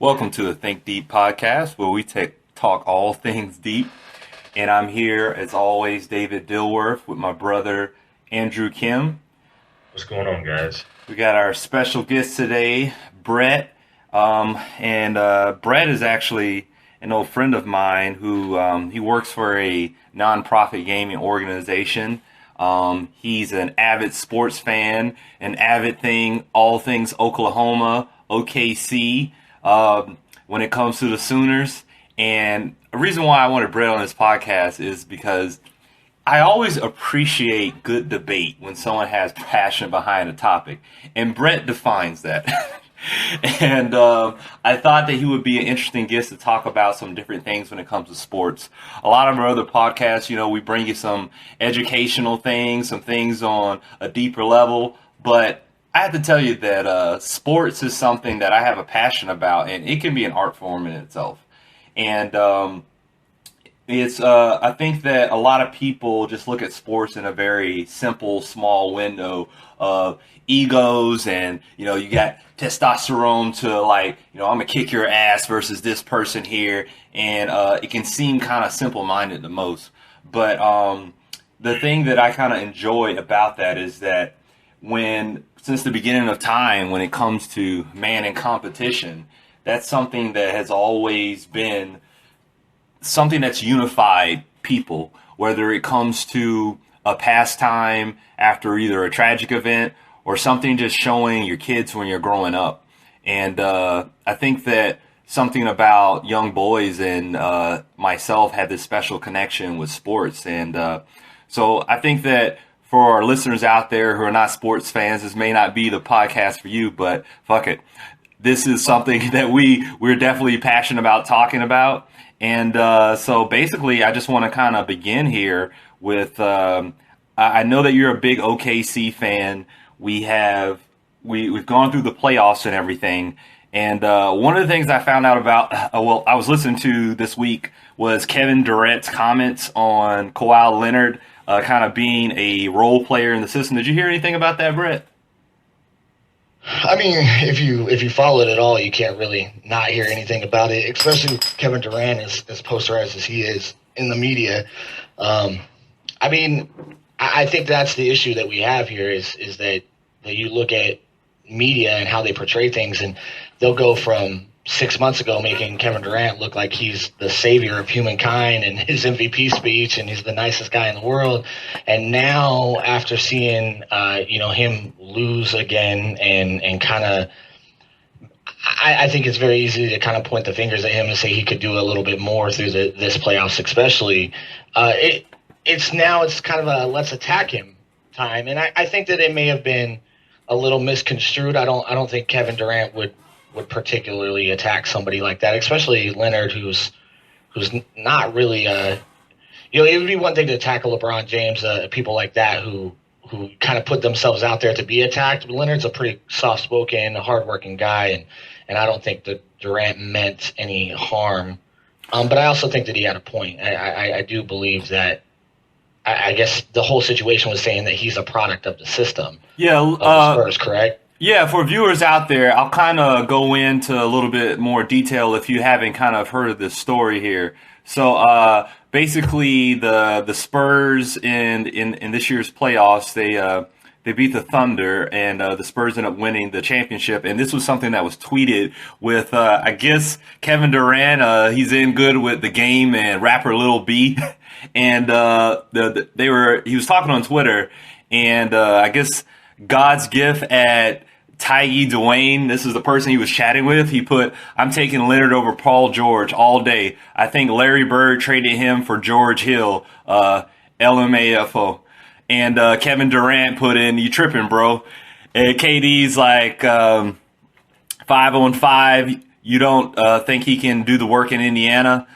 Welcome to the Thinkdeep podcast, where we talk all things deep. And I'm here, as always, David Dilworth, with my brother Andrew Kim. What's going on, guys? We got our special guest today, Bret. Bret is actually an old friend of mine who he works for a nonprofit gaming organization. He's an avid sports fan, an avid all things Oklahoma, OKC. When it comes to the Sooners. And a reason why I wanted Bret on this podcast is because I always appreciate good debate when someone has passion behind a topic. And Bret defines that. And I thought that he would be an interesting guest to talk about some different things when it comes to sports. A lot of our other podcasts, we bring you some educational things, some things on a deeper level. But I have to tell you that sports is something that I have a passion about, and it can be an art form in itself. And I think that a lot of people just look at sports in a very simple, small window of egos, and you got testosterone to I'm gonna kick your ass versus this person here, and it can seem kind of simple-minded the most. But the thing that I kind of enjoy about that is that since the beginning of time, when it comes to man and competition, that's something that has always been something that's unified people, whether it comes to a pastime after either a tragic event or something just showing your kids when you're growing up. And I think that something about young boys and myself had this special connection with sports. And so I think that for our listeners out there who are not sports fans, this may not be the podcast for you, but fuck it. This is something that we're definitely passionate about talking about. And so basically, I just want to kind of begin here with, I know that you're a big OKC fan. We've gone through the playoffs and everything. And one of the things I found out about, I was listening to this week, was Keven Durant's comments on Kawhi Leonard kind of being a role player in the system. Did you hear anything about that, Bret? I mean, if you follow it at all, you can't really not hear anything about it, especially with Keven Durant as posterized as he is in the media. I think that's the issue that we have here is that you look at media and how they portray things, and they'll go from 6 months ago making Keven Durant look like he's the savior of humankind and his MVP speech and he's the nicest guy in the world. And now after seeing, him lose again and kind of, I think it's very easy to kind of point the fingers at him and say he could do a little bit more through this playoffs, especially. It's kind of a let's attack him time. And I think that it may have been a little misconstrued. I don't think Keven Durant would particularly attack somebody like that, especially Leonard, who's not really it would be one thing to tackle LeBron James, people like that who kind of put themselves out there to be attacked. But Leonard's a pretty soft-spoken, hardworking guy, and I don't think that Durant meant any harm. But I also think that he had a point. I do believe that I guess the whole situation was saying that he's a product of the system. Yeah, of the Spurs, correct? Yeah, for viewers out there, I'll kind of go into a little bit more detail if you haven't kind of heard of this story here. So basically, the Spurs in this year's playoffs, they beat the Thunder, and the Spurs ended up winning the championship. And this was something that was tweeted with, I guess, Keven Durant. He's in good with the game and rapper Lil B, and he was talking on Twitter, and I guess God's gift at Tyee Dwayne. This is the person he was chatting with. He put, "I'm taking Leonard over Paul George all day. I think Larry Bird traded him for George Hill, LMAFO." And Keven Durant put in, "You tripping, bro." And KD's like 5-on-5. You don't think he can do the work in Indiana?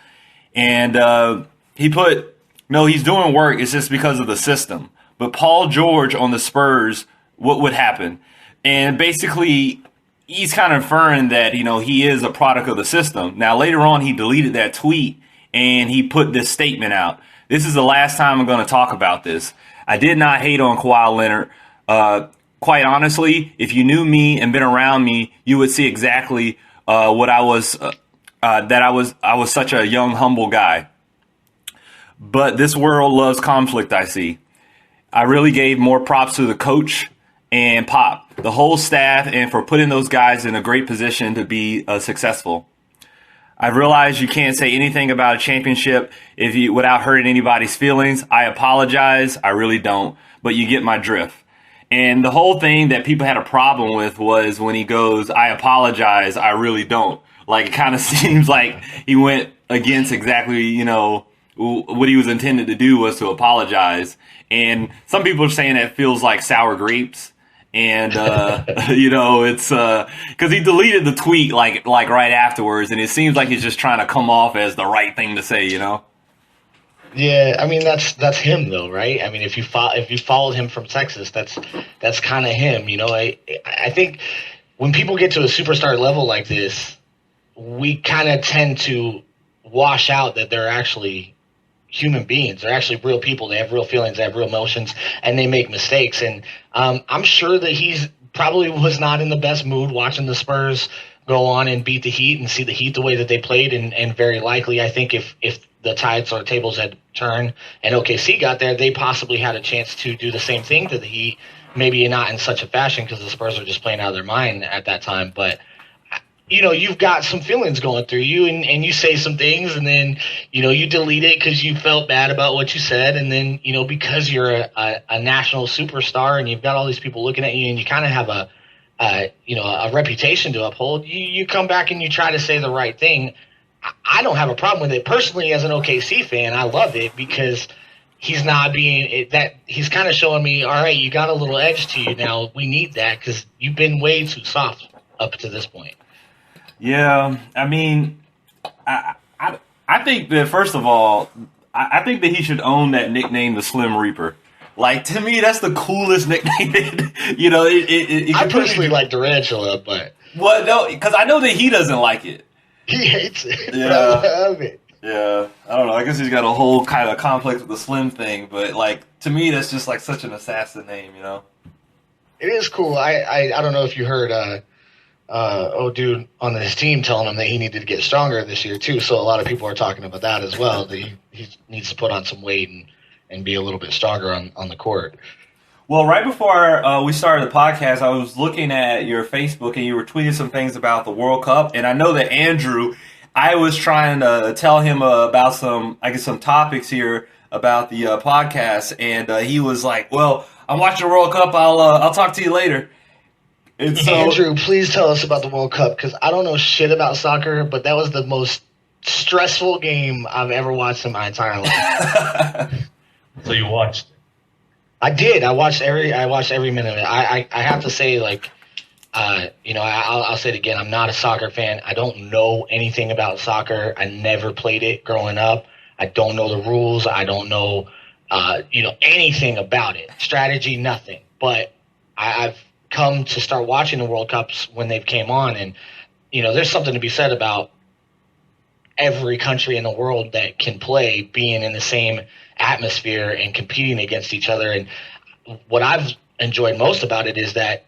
And he put, "No, he's doing work. It's just because of the system. But Paul George on the Spurs, what would happen?" And basically, he's kind of inferring that, he is a product of the system. Now, later on, he deleted that tweet and he put this statement out. "This is the last time I'm going to talk about this. I did not hate on Kawhi Leonard. Quite honestly, if you knew me and been around me, you would see exactly what I was that I was such a young, humble guy. But this world loves conflict, I see. I really gave more props to the coach and Pop, the whole staff, and for putting those guys in a great position to be successful. I've realized you can't say anything about a championship without hurting anybody's feelings. I apologize. I really don't. But you get my drift. And the whole thing that people had a problem with was when he goes, I apologize. I really don't. Like, it kind of seems like he went against exactly, what he was intended to do was to apologize. And some people are saying that feels like sour grapes. And, it's because he deleted the tweet like right afterwards. And it seems like he's just trying to come off as the right thing to say, Yeah, I mean that's him though, right? I mean, if you followed him from Texas, that's kind of him. I think when people get to a superstar level like this, we kind of tend to wash out that they're actually human beings. They're actually real people. They have real feelings. They have real emotions, and they make mistakes. And I'm sure that he's probably was not in the best mood watching the Spurs go on and beat the Heat and see the Heat the way that they played. And very likely, I think if the tides or tables had turned and OKC got there, they possibly had a chance to do the same thing to the Heat. Maybe not in such a fashion because the Spurs were just playing out of their mind at that time. But you've got some feelings going through you and you say some things and then, you delete it because you felt bad about what you said. And then, because you're a national superstar and you've got all these people looking at you and you kind of have a reputation to uphold, you come back and you try to say the right thing. I don't have a problem with it. Personally, as an OKC fan, I love it because he's not he's kind of showing me, all right, you got a little edge to you now. We need that because you've been way too soft up to this point. Yeah, I mean, I think that first of all, I think that he should own that nickname, the Slim Reaper. Like, to me, that's the coolest nickname. I personally like Tarantula, but no, because I know that he doesn't like it. He hates it. Yeah, I love it. Yeah, I don't know. I guess he's got a whole kind of complex with the Slim thing, but like to me, that's just like such an assassin name, It is cool. I don't know if you heard. Dude on his team telling him that he needed to get stronger this year too. So a lot of people are talking about that as well. That he needs to put on some weight and be a little bit stronger on the court. Well, right before we started the podcast, I was looking at your Facebook and you were tweeting some things about the World Cup. And I know that Andrew, I was trying to tell him about some topics here about the podcast. And he was like, well, I'm watching the World Cup. I'll talk to you later. And so, Andrew, please tell us about the World Cup because I don't know shit about soccer, but that was the most stressful game I've ever watched in my entire life. So you watched it? I did. I watched every minute of it. I have to say, I'll say it again. I'm not a soccer fan. I don't know anything about soccer. I never played it growing up. I don't know the rules. I don't know, anything about it. Strategy, nothing. But I've come to start watching the World Cups when they've came on, and there's something to be said about every country in the world that can play being in the same atmosphere and competing against each other. And what I've enjoyed most about it is that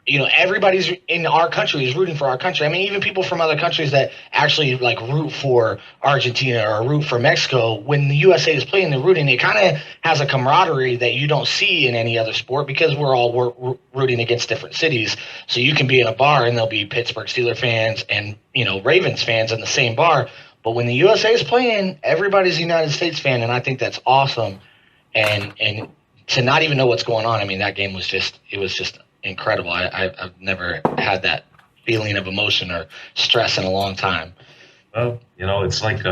everybody's in our country is rooting for our country. I mean, even people from other countries that actually root for Argentina or root for Mexico, when the USA is playing, they're rooting. It kind of has a camaraderie that you don't see in any other sport because we're all rooting against different cities. So you can be in a bar and there'll be Pittsburgh Steelers fans and, Ravens fans in the same bar. But when the USA is playing, everybody's a United States fan, and I think that's awesome. And to not even know what's going on, I mean, that game was just incredible. I've never had that feeling of emotion or stress in a long time. Well, it's like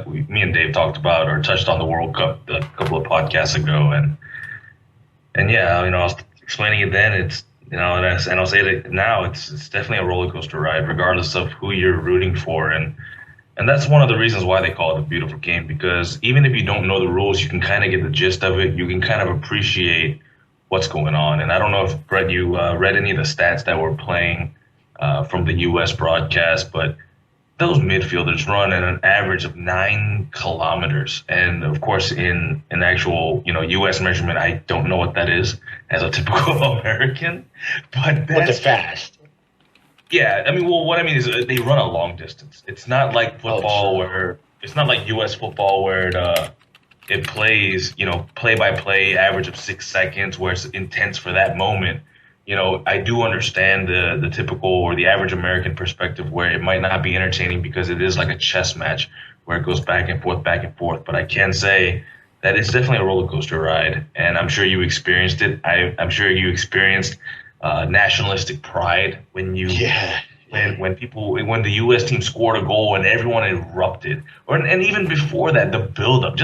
me and Dave talked about or touched on the World Cup a couple of podcasts ago, and yeah, I was explaining it then. It's and I'll say it now. It's definitely a roller coaster ride, regardless of who you're rooting for, and that's one of the reasons why they call it a beautiful game, because even if you don't know the rules, you can kind of get the gist of it. You can kind of appreciate what's going on. And I don't know if, Brett, you read any of the stats that were playing from the U.S. broadcast, but those midfielders run at an average of 9 kilometers. And, of course, in an actual, U.S. measurement, I don't know what that is as a typical American. But they're fast. Yeah, I mean, well, what I mean is they run a long distance. It's not like football where it's not like U.S. football where it plays, play by play, average of 6 seconds, where it's intense for that moment. I do understand the typical or the average American perspective where it might not be entertaining because it is like a chess match where it goes back and forth, back and forth. But I can say that it's definitely a roller coaster ride, and I'm sure you experienced it. I'm sure you experienced nationalistic pride when you when the U.S. team scored a goal and everyone erupted, and even before that, the build up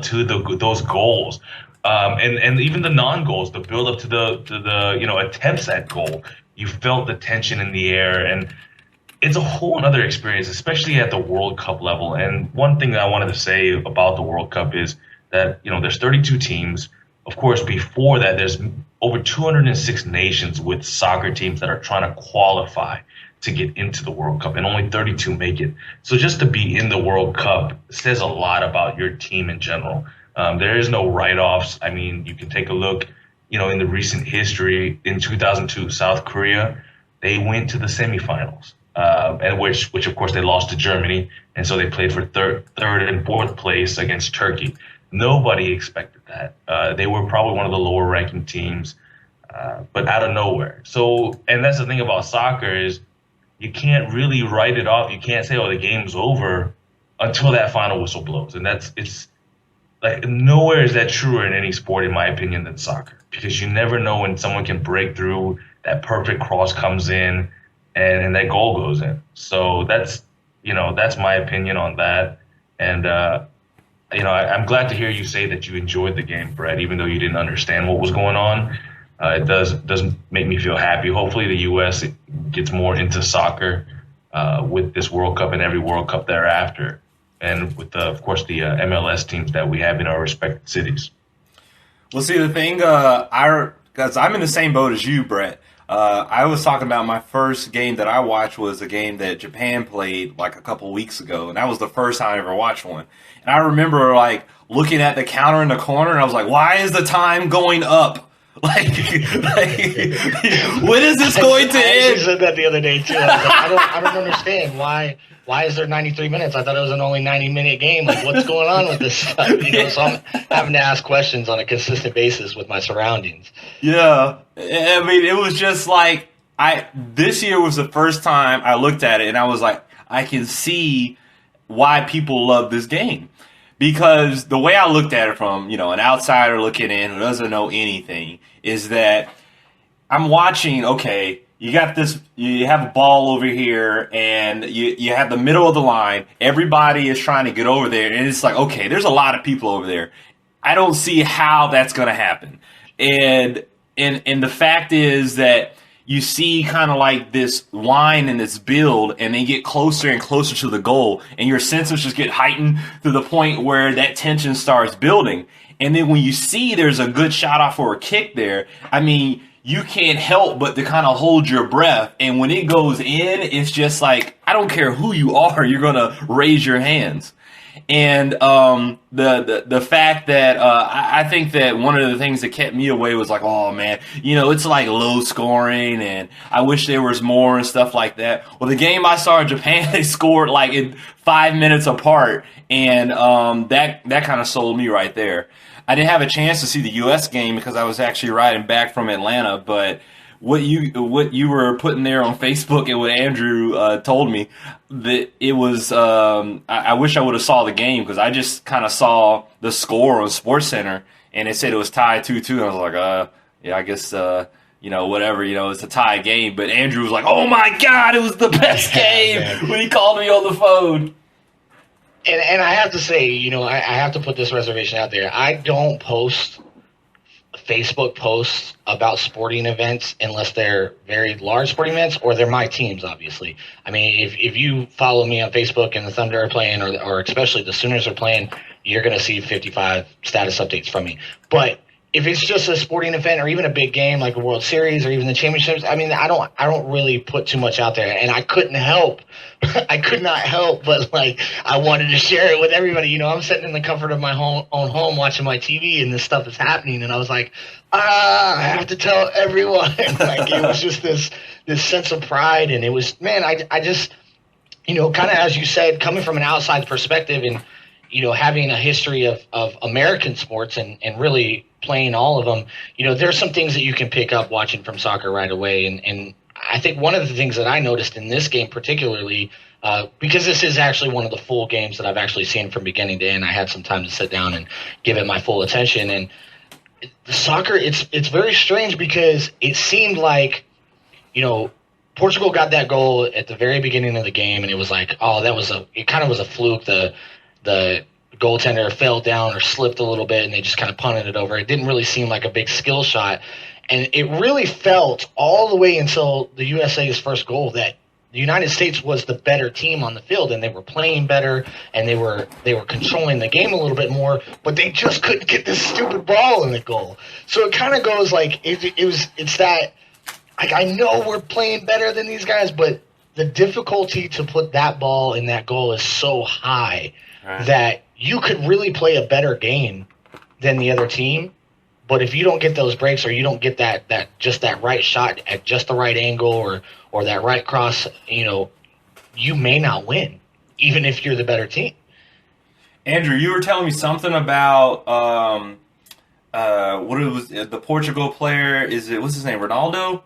to those goals, and even the non-goals, the build up to the attempts at goal. You felt the tension in the air, and it's a whole other experience, especially at the World Cup level. And one thing that I wanted to say about the World Cup is that there's 32 teams. Of course, before that, there's over 206 nations with soccer teams that are trying to qualify to get into the World Cup, and only 32 make it. So just to be in the World Cup says a lot about your team in general. There is no write-offs. I mean, you can take a look, in the recent history. In 2002, South Korea, they went to the semifinals, and which of course they lost to Germany, and so they played for third and fourth place against Turkey. Nobody expected that. They were probably one of the lower ranking teams, but out of nowhere. So, and that's the thing about soccer is you can't really write it off. You can't say, oh, the game's over until that final whistle blows. And it's like nowhere is that truer in any sport, in my opinion, than soccer, because you never know when someone can break through, that perfect cross comes in and that goal goes in. So that's my opinion on that. And, I'm glad to hear you say that you enjoyed the game, Brett, even though you didn't understand what was going on. It does make me feel happy. Hopefully the U.S. gets more into soccer with this World Cup and every World Cup thereafter, and with, of course, the MLS teams that we have in our respective cities. Well, see, the thing, because I'm in the same boat as you, Brett. I was talking about my first game that I watched was a game that Japan played like a couple weeks ago, and that was the first time I ever watched one. And I remember like looking at the counter in the corner, and I was like, "Why is the time going up? Like when is this going to end?" I said that the other day too. I was like, I don't understand why is there 93 minutes? I thought it was an only 90-minute game. Like, what's going on with this stuff? So I'm having to ask questions on a consistent basis with my surroundings. Yeah, I mean, it was just like this year was the first time I looked at it, and I was like, I can see why people love this game. Because the way I looked at it from, an outsider looking in who doesn't know anything is that I'm watching, okay, you got this, you have a ball over here and you have the middle of the line. Everybody is trying to get over there. And it's like, okay, there's a lot of people over there. I don't see how that's going to happen. And the fact is that you see kind of like this line and this build, and they get closer and closer to the goal, and your senses just get heightened to the point where that tension starts building. And then when you see there's a good shot off or a kick there, I mean, you can't help but to kind of hold your breath. And when it goes in, it's just like, I don't care who you are, you're going to raise your hands. And the fact that I think that one of the things that kept me away was like, oh man, it's like low scoring, and I wish there was more and stuff like that. Well, the game I saw in Japan, they scored like in 5 minutes apart, and that kind of sold me right there. I didn't have a chance to see the U.S. game because I was actually riding back from Atlanta, but what you were putting there on Facebook and what Andrew told me, that it was I wish I would have saw the game, because I just kind of saw the score on SportsCenter and it said it was tied 2-2, and I was like, yeah, I guess whatever, it's a tie game. But Andrew was like, oh my God, it was the best game when he called me on the phone. And I have to say, I have to put this reservation out there. I don't post Facebook posts about sporting events unless they're very large sporting events or they're my teams, obviously. I mean, if you follow me on Facebook and the Thunder are playing, or especially the Sooners are playing, you're going to see 55 status updates from me. But if it's just a sporting event or even a big game like a World Series or even the championships, I mean, I don't really put too much out there, and I couldn't help, I could not help, but like I wanted to share it with everybody. You know, I'm sitting in the comfort of my own home watching my TV, and this stuff is happening, and I was like, I have to tell everyone. Like it was just this sense of pride, and it was, man, I just, you know, kind of as you said, coming from an outside perspective, and you know, having a history of American sports and really playing all of them, you know, there's some things that you can pick up watching from soccer right away. And I think one of the things that I noticed in this game particularly, because this is actually one of the full games that I've actually seen from beginning to end, I had some time to sit down and give it my full attention. And the soccer, it's very strange because it seemed like, you know, Portugal got that goal at the very beginning of the game, and it was like, oh, it kind of was a fluke. The goaltender fell down or slipped a little bit, and they just kind of punted it over. It didn't really seem like a big skill shot. And it really felt all the way until the USA's first goal that the United States was the better team on the field, and they were playing better, and they were controlling the game a little bit more, but they just couldn't get this stupid ball in the goal. So it kind of goes like it's that, like, I know we're playing better than these guys, but the difficulty to put that ball in that goal is so high that you could really play a better game than the other team, but if you don't get those breaks or you don't get that right shot at just the right angle or that right cross, you know, you may not win, even if you're the better team. Andrew, you were telling me something about what it was, the Portugal player. What's his name? Ronaldo.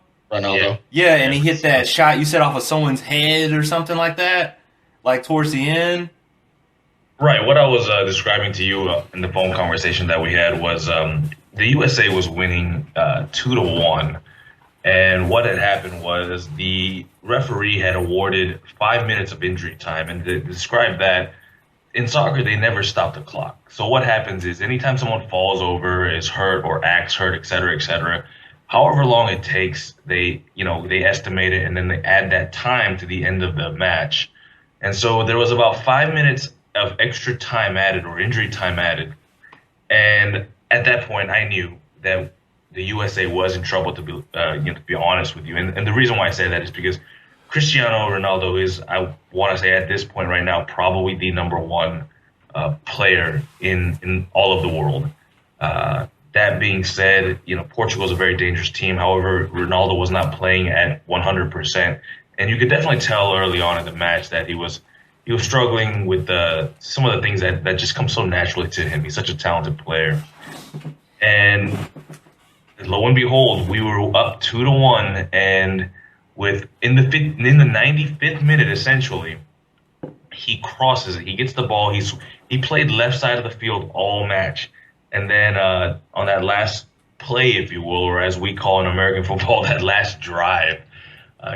Yeah, and he hit that shot you said off of someone's head or something like that, like towards the end. Right. What I was describing to you in the phone conversation that we had was the USA was winning 2-1, and what had happened was the referee had awarded 5 minutes of injury time, and to describe that, in soccer they never stop the clock. So what happens is anytime someone falls over, is hurt, or acts hurt, etc., however long it takes, they estimate it, and then they add that time to the end of the match. And so there was about 5 minutes of extra time added, or injury time added. And at that point, I knew that the USA was in trouble, to be honest with you. And the reason why I say that is because Cristiano Ronaldo is, I want to say at this point right now, probably the number one player in all of the world. That being said, you know, Portugal is a very dangerous team. However, Ronaldo was not playing at 100%. And you could definitely tell early on in the match that he was struggling with some of the things that just come so naturally to him. He's such a talented player. And lo and behold, we were up 2-1, and in the 95th minute, essentially, he crosses it. He gets the ball. He played left side of the field all match. And then on that last play, if you will, or as we call in American football, that last drive,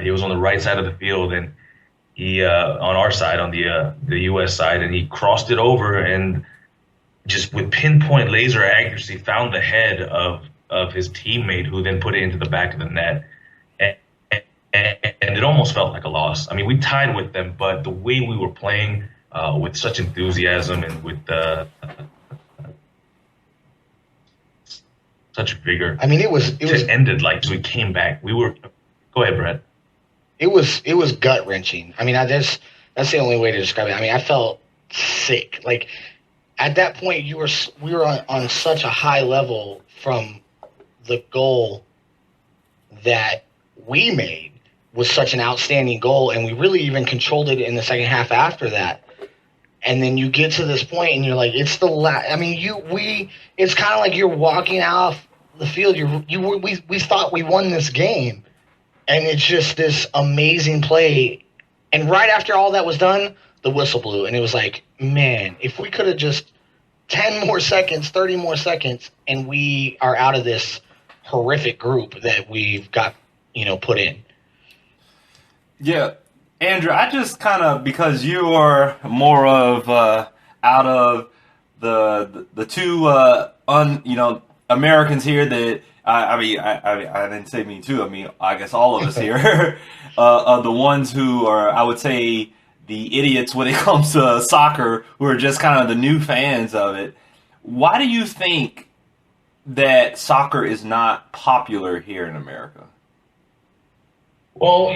he was on the right side of the field, and he on our side, on the U.S. side, and he crossed it over and just with pinpoint laser accuracy found the head of his teammate, who then put it into the back of the net. And it almost felt like a loss. I mean, we tied with them, but the way we were playing with such enthusiasm and with such vigor. I mean, it was ended like as we came back. We were. Go ahead, Brett. It was gut wrenching. I mean, that's the only way to describe it. I mean, I felt sick. Like at that point, we were on such a high level from the goal that we made was such an outstanding goal, and we really even controlled it in the second half after that. And then you get to this point, and you're like, it's the last. I mean, it's kind of like you're walking off the field. We thought we won this game, and it's just this amazing play. And right after all that was done, the whistle blew, and it was like, man, if we could have just 10 more seconds, 30 more seconds, and we are out of this horrific group that we've got, put in. Yeah. Andrew, I just kind of, because you are more of out of the two Americans here that I didn't say me too. I mean, I guess all of us here are the ones who are, I would say, the idiots when it comes to soccer, who are just kind of the new fans of it. Why do you think that soccer is not popular here in America? Well,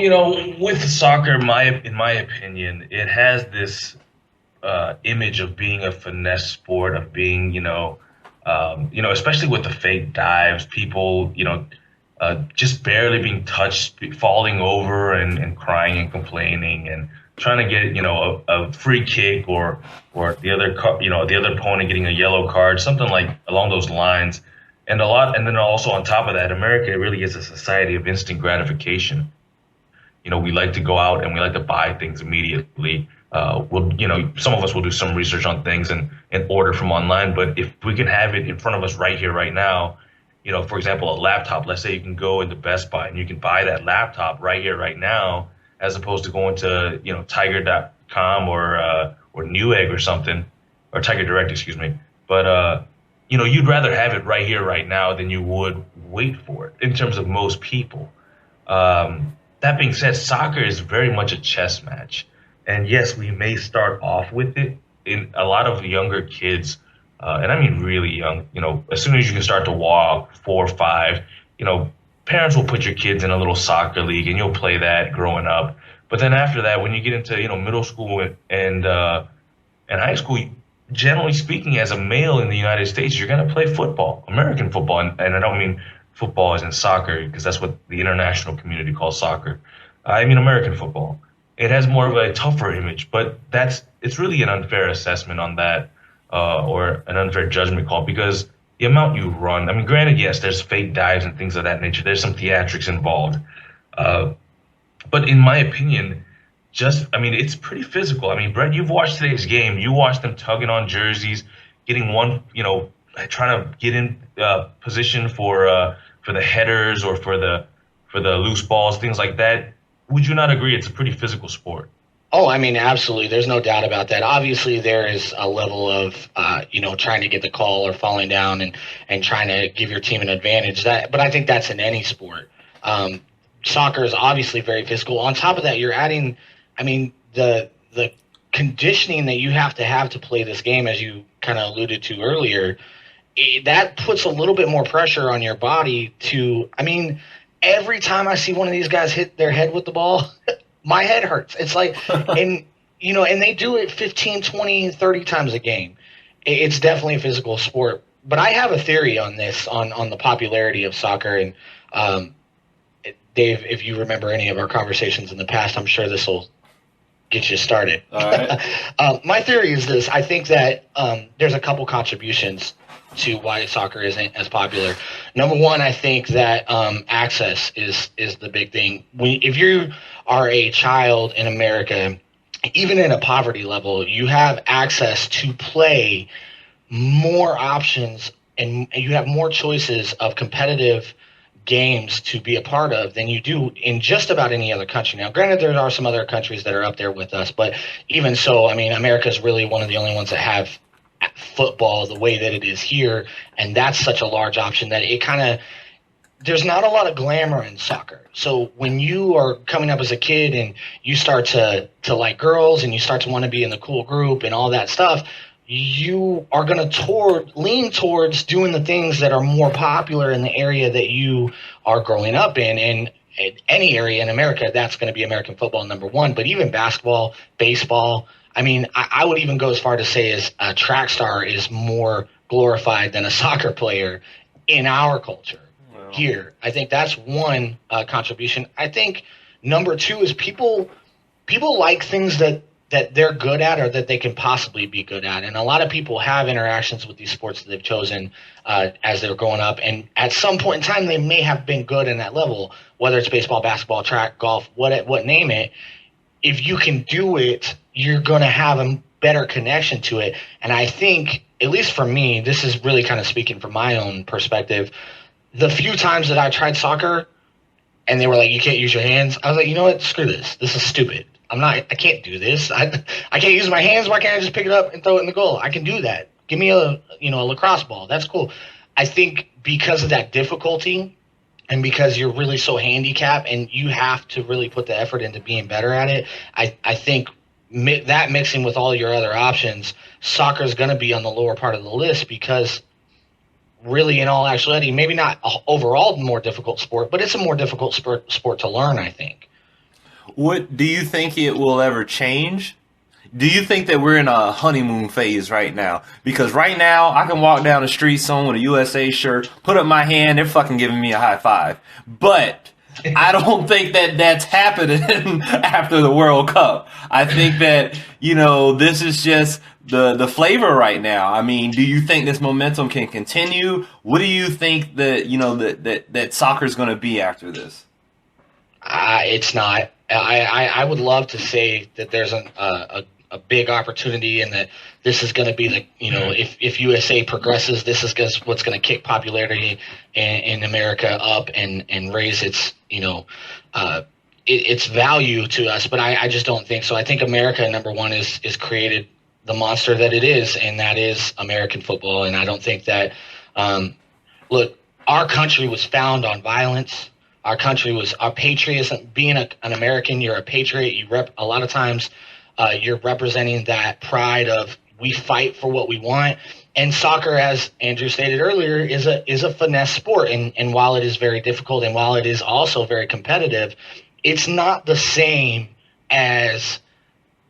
with soccer, in my opinion, it has this image of being a finesse sport, of being, especially with the fake dives, people, just barely being touched, falling over and crying and complaining and trying to get, a free kick or the other opponent getting a yellow card, something like along those lines. And then also on top of that, America really is a society of instant gratification. We like to go out and we like to buy things immediately. Some of us will do some research on things and order from online, but if we can have it in front of us right here, right now, for example, a laptop, let's say you can go into Best Buy and you can buy that laptop right here, right now, as opposed to going to, Tiger.com or Newegg or something, or Tiger Direct, excuse me. But, you'd rather have it right here, right now than you would wait for it in terms of most people. That being said, soccer is very much a chess match. And yes, we may start off with it in a lot of younger kids, and I mean really young, as soon as you can start to walk, 4 or 5, parents will put your kids in a little soccer league and you'll play that growing up. But then after that, when you get into, middle school and high school, generally speaking, as a male in the United States, you're going to play football, American football. And I don't mean football as in soccer, because that's what the international community calls soccer. I mean American football. It has more of a tougher image, but it's really an unfair assessment on that, or an unfair judgment call, because the amount you run, I mean, granted, yes, there's fake dives and things of that nature. There's some theatrics involved. But in my opinion, it's pretty physical. I mean, Brett, you've watched today's game. You watched them tugging on jerseys, getting one, trying to get in position for the headers or for the loose balls, things like that. Would you not agree it's a pretty physical sport? Oh, I mean, absolutely. There's no doubt about that. Obviously, there is a level of, trying to get the call or falling down and trying to give your team an advantage. But I think that's in any sport. Soccer is obviously very physical. On top of that, you're adding, the conditioning that you have to play this game, as you kind of alluded to earlier, that puts a little bit more pressure on your body to, every time I see one of these guys hit their head with the ball, my head hurts. It's like, and they do it 15, 20, 30 times a game. It's definitely a physical sport. But I have a theory on this, on the popularity of soccer. And Dave, if you remember any of our conversations in the past, I'm sure this will get you started. All right. My theory is this. I think that there's a couple contributions to why soccer isn't as popular. Number one, I think that access is the big thing. If you are a child in America, even in a poverty level, you have access to play more options and you have more choices of competitive games to be a part of than you do in just about any other country. Now, granted, there are some other countries that are up there with us, but even so, America is really one of the only ones that have football the way that it is here, and that's such a large option that it kind of, there's not a lot of glamour in soccer. So when you are coming up as a kid and you start to like girls and you start to want to be in the cool group and all that stuff, you are going to lean towards doing the things that are more popular in the area that you are growing up in. And any area in America, that's going to be American football, number one. But even basketball, baseball, I would even go as far to say as a track star is more glorified than a soccer player in our culture here. I think that's one contribution. I think number two is people like things that they're good at or that they can possibly be good at. And a lot of people have interactions with these sports that they've chosen as they're growing up. And at some point in time, they may have been good in that level, whether it's baseball, basketball, track, golf, what name it. If you can do it, you're going to have a better connection to it. And I think, at least for me, this is really kind of speaking from my own perspective, the few times that I tried soccer and they were like, you can't use your hands, I was like, you know what, screw this. This is stupid. I can't do this. I can't use my hands. Why can't I just pick it up and throw it in the goal? I can do that. Give me a lacrosse ball. That's cool. I think because of that difficulty and because you're really so handicapped and you have to really put the effort into being better at it, I think that mixing with all your other options, soccer is going to be on the lower part of the list because really, in all actuality, maybe not overall more difficult sport, but it's a more difficult sport to learn, I think. What do you think it will ever change? Do you think that we're in a honeymoon phase right now? Because right now, I can walk down the street, someone with a USA shirt, put up my hand, they're fucking giving me a high five. But I don't think that that's happening after the World Cup. I think that, this is just the flavor right now. I mean, do you think this momentum can continue? What do you think that, that soccer is going to be after this? It's not. I would love to say that there's a big opportunity and that this is going to be if USA progresses, this is what's going to kick popularity in America up and raise its its value to us. But I just don't think so. I think America, number one, is created the monster that it is, and that is American football. And I don't think that look, our country was found on violence. Our country was our patriotism. Being an American, you're a patriot. A lot of times. You're representing that pride of we fight for what we want. And soccer, as Andrew stated earlier, is a finesse sport. And while it is very difficult and while it is also very competitive, it's not the same as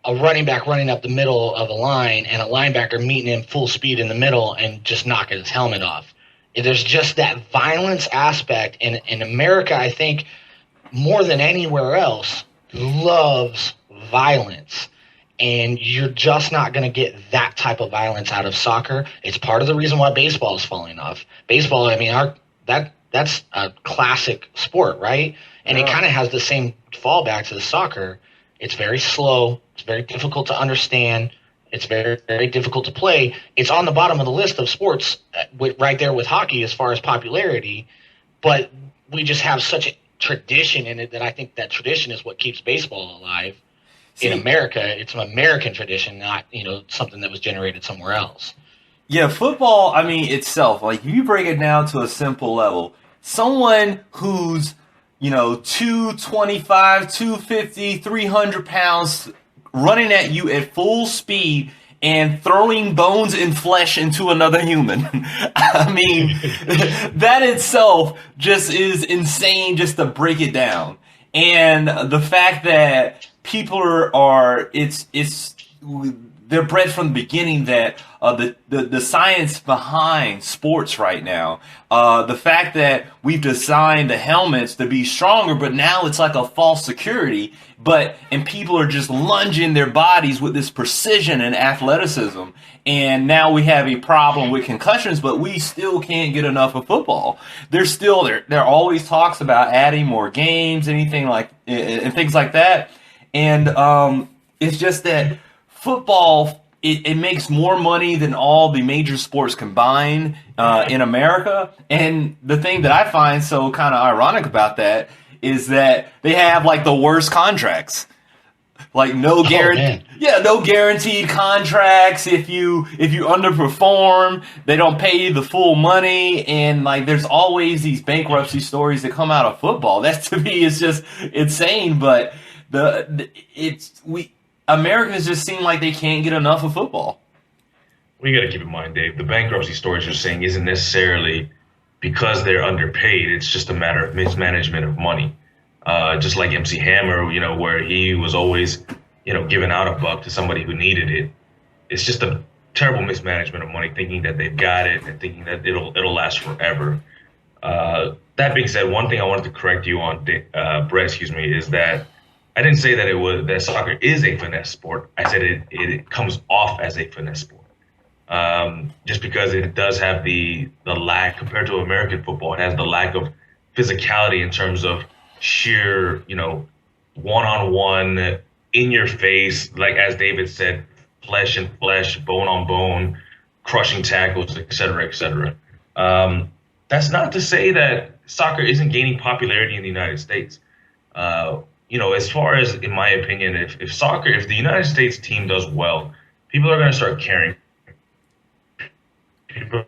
a running back running up the middle of a line and a linebacker meeting him full speed in the middle and just knocking his helmet off. There's just that violence aspect. And in America, I think, more than anywhere else, loves violence. And you're just not going to get that type of violence out of soccer. It's part of the reason why baseball is falling off. Baseball, I mean, that's a classic sport, right? And it kind of has the same fallbacks as soccer. It's very slow. It's very difficult to understand. It's very, very difficult to play. It's on the bottom of the list of sports right there with hockey as far as popularity. But we just have such a tradition in it that I think that tradition is what keeps baseball alive. In America, it's an American tradition, not something that was generated somewhere else. Yeah, football, I mean, itself, like, if you break it down to a simple level, someone who's, 225, 250, 300 pounds running at you at full speed and throwing bones and flesh into another human. I mean, that itself just is insane just to break it down. And the fact that people they're bred from the beginning that the science behind sports right now, the fact that we've designed the helmets to be stronger, but now it's like a false security, and people are just lunging their bodies with this precision and athleticism. And now we have a problem with concussions, but we still can't get enough of football. There always talks about adding more games, and things like that. And it's just that football, it makes more money than all the major sports combined in America. And the thing that I find so kind of ironic about that is that they have like the worst contracts. Like no guaranteed contracts. If you underperform, they don't pay you the full money, and like there's always these bankruptcy stories that come out of football. That to me is just insane. But Americans just seem like they can't get enough of football. Well, you got to keep in mind, Dave, the bankruptcy stories you're saying isn't necessarily because they're underpaid. It's just a matter of mismanagement of money. Just like MC Hammer, where he was always, giving out a buck to somebody who needed it. It's just a terrible mismanagement of money, thinking that they've got it and thinking that it'll last forever. That being said, one thing I wanted to correct you on, Brett, is that I didn't say that soccer is a finesse sport. I said it comes off as a finesse sport. Just because it does have the lack compared to American football, it has the lack of physicality in terms of sheer, one-on-one, in your face, like as David said, flesh and flesh, bone on bone, crushing tackles, et cetera, et cetera. That's not to say that soccer isn't gaining popularity in the United States. As far as, in my opinion, if the United States team does well, people are going to start caring. People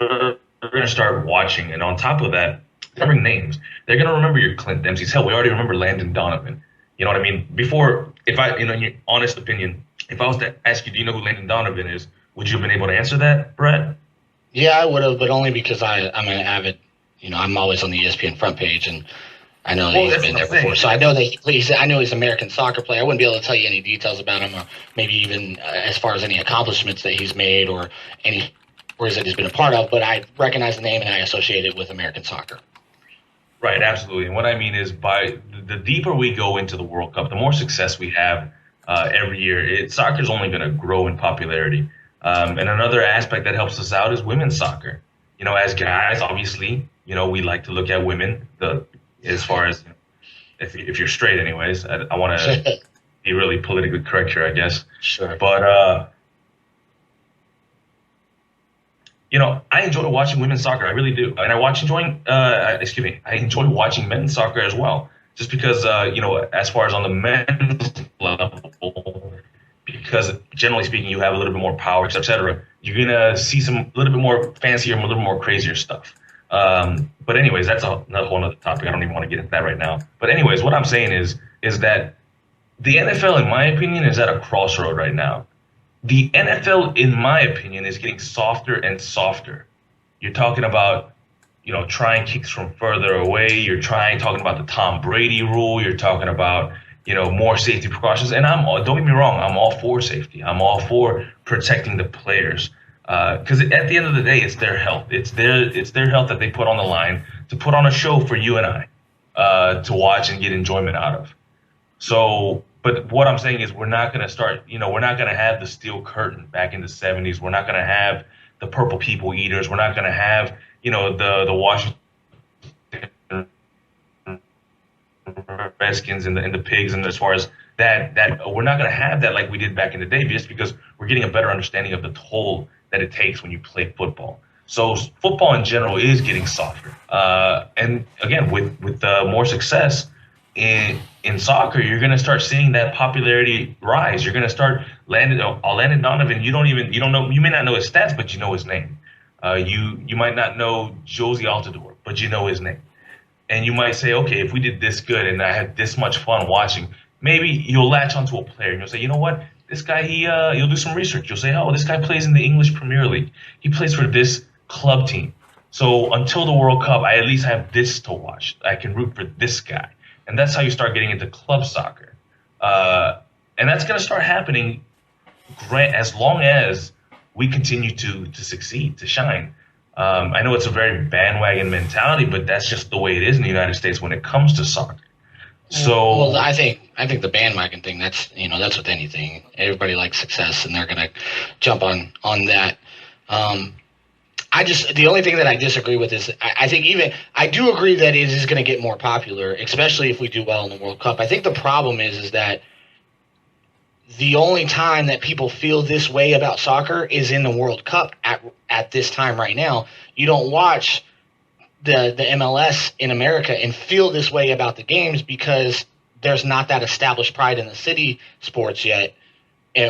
are going to start watching. And on top of that, remembering names. They're going to remember your Clint Dempsey's. Hell, we already remember Landon Donovan. You know what I mean? Before, in your honest opinion, if I was to ask you, do you know who Landon Donovan is, would you have been able to answer that, Brett? Yeah, I would have, but only because I'm an avid, I'm always on the ESPN front page, and I know that Well, he's that's been what there I'm saying. before. So I know that I know he's an American soccer player. I wouldn't be able to tell you any details about him, or maybe even as far as any accomplishments that he's made or any wars that he's been a part of. But I recognize the name and I associate it with American soccer. Right, absolutely. And what I mean is, by the deeper we go into the World Cup, the more success we have every year. Soccer is only going to grow in popularity. And another aspect that helps us out is women's soccer. As guys, obviously, we like to look at women. As far as if you're straight, anyways, I want to be really politically correct here, I guess. Sure. But I enjoy watching women's soccer. I really do, and I enjoy watching men's soccer as well. Just because, as far as on the men's level, because generally speaking, you have a little bit more power, etc. You're gonna see a little bit more fancier, a little more crazier stuff. But anyways, that's another whole other topic. I don't even want to get into that right now. But anyways, what I'm saying is that the NFL, in my opinion, is at a crossroad right now. The NFL, in my opinion, is getting softer and softer. You're talking about, trying kicks from further away. You're talking about the Tom Brady rule. You're talking about, more safety precautions. And don't get me wrong, I'm all for safety. I'm all for protecting the players. Because at the end of the day, it's their health. It's their health that they put on the line to put on a show for you and I to watch and get enjoyment out of. So, but what I'm saying is we're not going to have the steel curtain back in the 70s. We're not going to have the purple people eaters. We're not going to have, the Washington Redskins and the pigs. And as far as that we're not going to have that like we did back in the day, just because we're getting a better understanding of the toll that it takes when you play football. So football in general is getting softer. And again, with more success in soccer, you're going to start seeing that popularity rise. You're going to start Landon Donovan. You may not know his stats, but you know his name. You might not know Josie Altidore, but you know his name. And you might say, okay, if we did this good and I had this much fun watching, maybe you'll latch onto a player and you'll say, you know what, this guy, you'll do some research. You'll say, oh, this guy plays in the English Premier League. He plays for this club team. So until the World Cup, I at least have this to watch. I can root for this guy. And that's how you start getting into club soccer. And that's going to start happening as long as we continue to succeed, to shine. I know it's a very bandwagon mentality, but that's just the way it is in the United States when it comes to soccer. So, well, I think the bandwagon thing, that's with anything. Everybody likes success, and they're going to jump on that. The only thing that I disagree with is I do agree that it is going to get more popular, especially if we do well in the World Cup. I think the problem is that the only time that people feel this way about soccer is in the World Cup at this time right now. You don't watch the MLS in America and feel this way about the games because there's not that established pride in the city sports yet,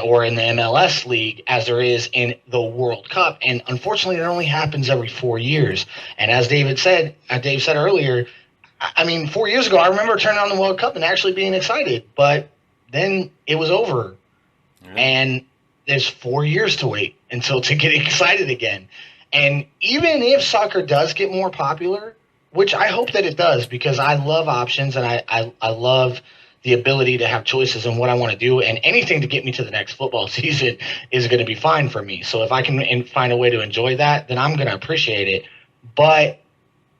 or in the MLS league as there is in the World Cup. And unfortunately, it only happens every 4 years. And as Dave said earlier, 4 years ago, I remember turning on the World Cup and actually being excited, but then it was over. Mm-hmm. And there's 4 years to wait to get excited again. And even if soccer does get more popular, which I hope that it does, because I love options and I love the ability to have choices in what I want to do, and anything to get me to the next football season is going to be fine for me. So if I can find a way to enjoy that, then I'm going to appreciate it. But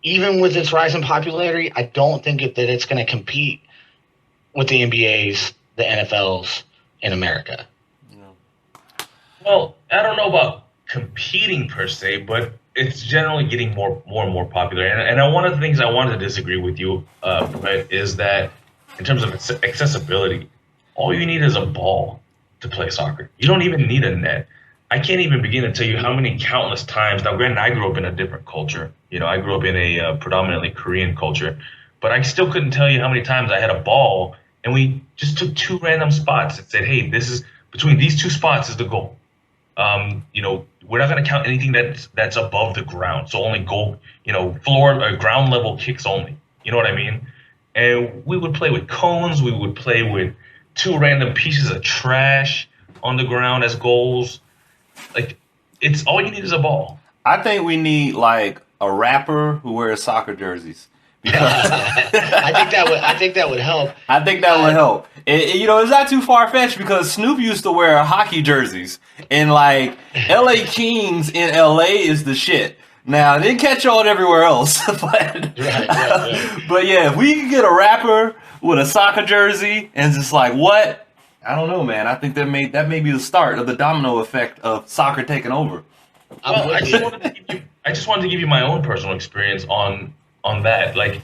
even with its rise in popularity, I don't think that it's going to compete with the NBAs, the NFLs in America. Well, I don't know about competing per se, but it's generally getting more and more popular. And one of the things I wanted to disagree with you, Brett, is that in terms of accessibility, all you need is a ball to play soccer. You don't even need a net. I can't even begin to tell you how many countless times. Now, granted, I grew up in a different culture. I grew up in a predominantly Korean culture, but I still couldn't tell you how many times I had a ball and we just took two random spots and said, hey, this is between these two spots is the goal. We're not going to count anything that's above the ground. So only goal, floor or ground level kicks only. You know what I mean? And we would play with cones. We would play with two random pieces of trash on the ground as goals. Like, it's all you need is a ball. I think we need like a rapper who wears soccer jerseys. Because I think that would help. I think that would help. It's not too far fetched because Snoop used to wear hockey jerseys, and like LA Kings in LA is the shit. Now they didn't catch on everywhere else, but but yeah, if we could get a rapper with a soccer jersey and just like what, I don't know, man. I think that may be the start of the domino effect of soccer taking over. Well, I just wanted to give you my own personal experience on that. Like,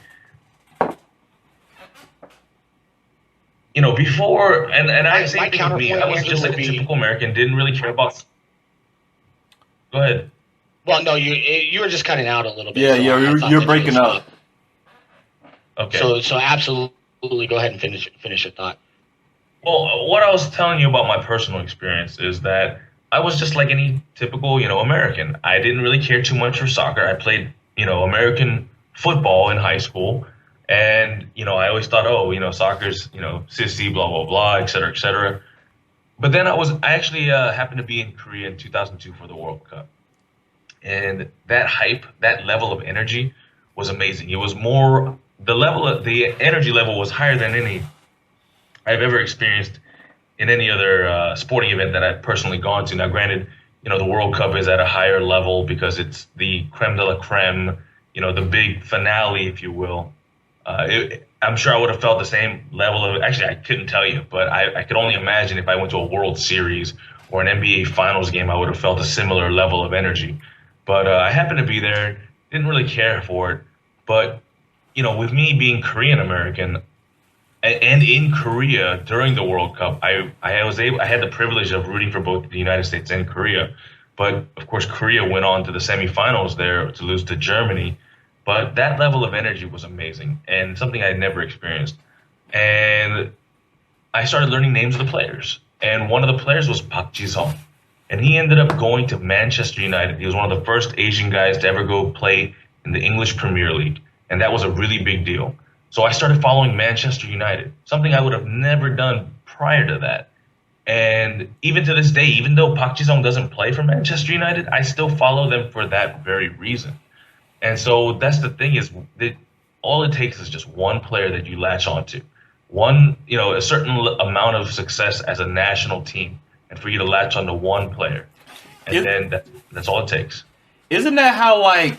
before, and I say thing with me, I was just like a typical American, didn't really care about. Go ahead. Well, no, you were just cutting out a little bit. Yeah, so you're breaking up. Okay. So absolutely, go ahead and finish your thought. Well, what I was telling you about my personal experience is that I was just like any typical, American. I didn't really care too much for soccer. I played, American football in high school, and I always thought, soccer's, sissy, blah blah blah, et cetera, et cetera. But then I actually happened to be in Korea in 2002 for the World Cup, and that hype, that level of energy, was amazing. It was more the energy level was higher than any I've ever experienced in any other sporting event that I've personally gone to. Now, granted, the World Cup is at a higher level because it's the creme de la creme, the big finale, if you will. I'm sure I would have felt the same level of. Actually, I couldn't tell you, but I could only imagine if I went to a World Series or an NBA Finals game, I would have felt a similar level of energy. But I happened to be there, didn't really care for it. But with me being Korean American, and in Korea during the World Cup, I had the privilege of rooting for both the United States and Korea. But of course, Korea went on to the semifinals there to lose to Germany. But that level of energy was amazing and something I had never experienced. And I started learning names of the players. And one of the players was Park Ji-sung. And he ended up going to Manchester United. He was one of the first Asian guys to ever go play in the English Premier League. And that was a really big deal. So I started following Manchester United, something I would have never done prior to that. And even to this day, even though Park Ji-sung doesn't play for Manchester United, I still follow them for that very reason. And so that's the thing is that all it takes is just one player that you latch onto, a certain amount of success as a national team, and for you to latch onto one player, and then that's all it takes. Isn't that how, like,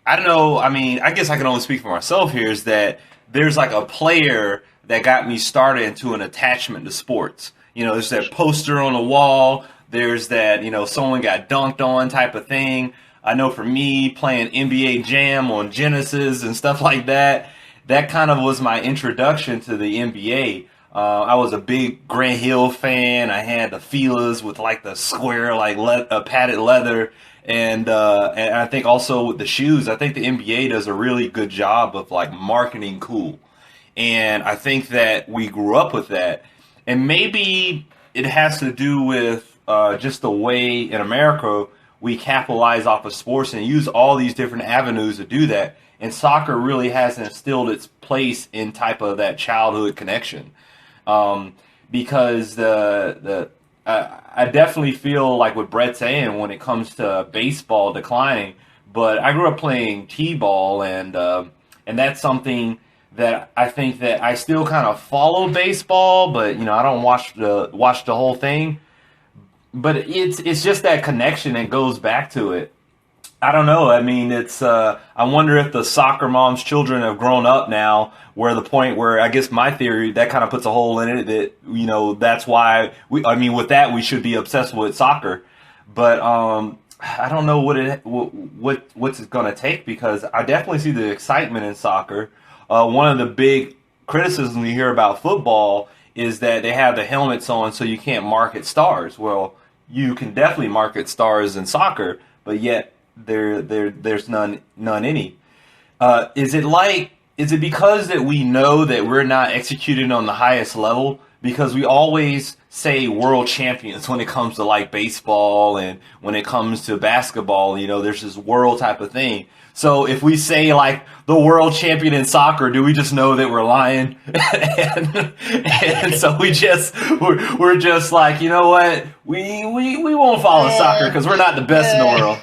I don't know, I mean, I guess I can only speak for myself here, is that there's like a player that got me started into an attachment to sports. There's that poster on the wall, there's that, someone got dunked on type of thing. I know for me, playing NBA Jam on Genesis and stuff like that, that kind of was my introduction to the NBA. I was a big Grant Hill fan. I had the Fila's with like the square, like padded leather. And I think also with the shoes, I think the NBA does a really good job of like marketing cool. And I think that we grew up with that. And maybe it has to do with just the way in America we capitalize off of sports and use all these different avenues to do that. And soccer really hasn't instilled its place in type of that childhood connection. Because I definitely feel like what Bret's saying when it comes to baseball declining, but I grew up playing t-ball, and that's something that I think that I still kind of follow baseball, but I don't watch the whole thing. But it's just that connection that goes back to it. I don't know. I mean, it's. I wonder if the soccer mom's children have grown up now, where the point where I guess my theory that kind of puts a hole in it that that's why with that we should be obsessed with soccer, but I don't know what's it going to take, because I definitely see the excitement in soccer. One of the big criticisms you hear about football is that they have the helmets on so you can't market stars. Well, you can definitely market stars in soccer, but yet there's none any. Is it because that we know that we're not executing on the highest level? Because we always say world champions when it comes to like baseball, and when it comes to basketball, there's this world type of thing. So if we say like the world champion in soccer, do we just know that we're lying? and so we're just like, you know what? We won't follow soccer because we're not the best in the world.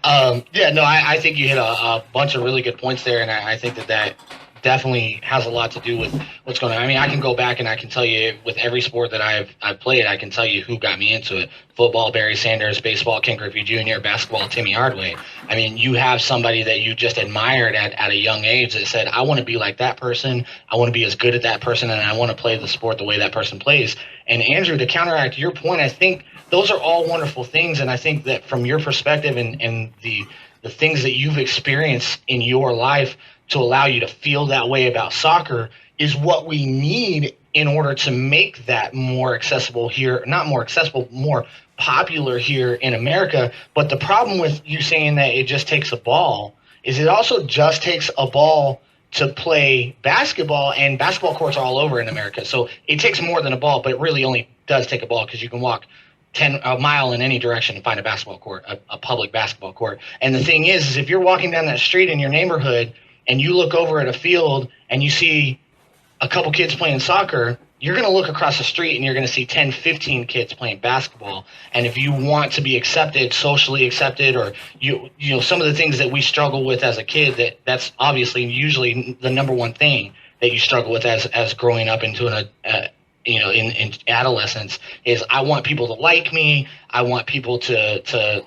I think you hit a bunch of really good points there, and I think that definitely has a lot to do with what's going on. I mean, I can go back and I can tell you with every sport that I've played, I can tell you who got me into it. Football, Barry Sanders; baseball, Ken Griffey Jr.; basketball, Timmy Hardaway. I mean, you have somebody that you just admired at a young age that said, I want to be like that person. I want to be as good as that person, and I want to play the sport the way that person plays. And Andrew, to counteract your point, I think those are all wonderful things. And I think that from your perspective and the things that you've experienced in your life to allow you to feel that way about soccer is what we need in order to make that more accessible here, not more accessible, more popular here in America. But the problem with you saying that it just takes a ball is it also just takes a ball to play basketball, and basketball courts are all over in America. So it takes more than a ball, but it really only does take a ball because you can walk a mile in any direction and find a basketball court, a public basketball court. And the thing is if you're walking down that street in your neighborhood and you look over at a field and you see a couple kids playing soccer, you're going to look across the street and you're going to see 10, 15 kids playing basketball. And if you want to be accepted, socially accepted, or you know some of the things that we struggle with as a kid, that's obviously usually the number one thing that you struggle with as growing up into in adolescence is I want people to like me. I want people to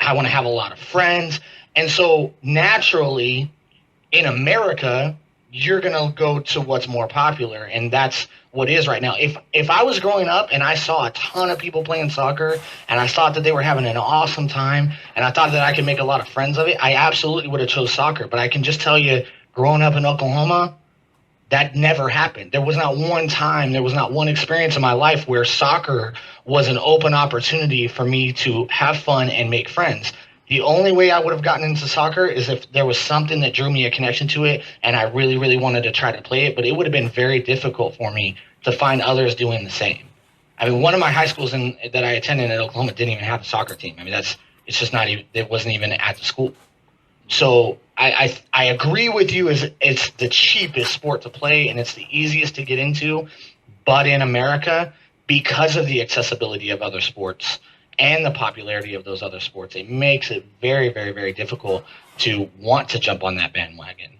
I want to have a lot of friends. And so naturally in America, you're going to go to what's more popular. And that's what is right now. If I was growing up and I saw a ton of people playing soccer and I thought that they were having an awesome time and I thought that I could make a lot of friends of it, I absolutely would have chose soccer. But I can just tell you, growing up in Oklahoma, that never happened. There was not one time, there was not one experience in my life where soccer was an open opportunity for me to have fun and make friends. The only way I would have gotten into soccer is if there was something that drew me a connection to it and I really, really wanted to try to play it, but it would have been very difficult for me to find others doing the same. I mean, one of my high schools that I attended in Oklahoma didn't even have a soccer team. I mean, it's just not even, it wasn't even at the school. So I agree with you. It's the cheapest sport to play and it's the easiest to get into. But in America, because of the accessibility of other sports and the popularity of those other sports, it makes it very, very, very difficult to want to jump on that bandwagon.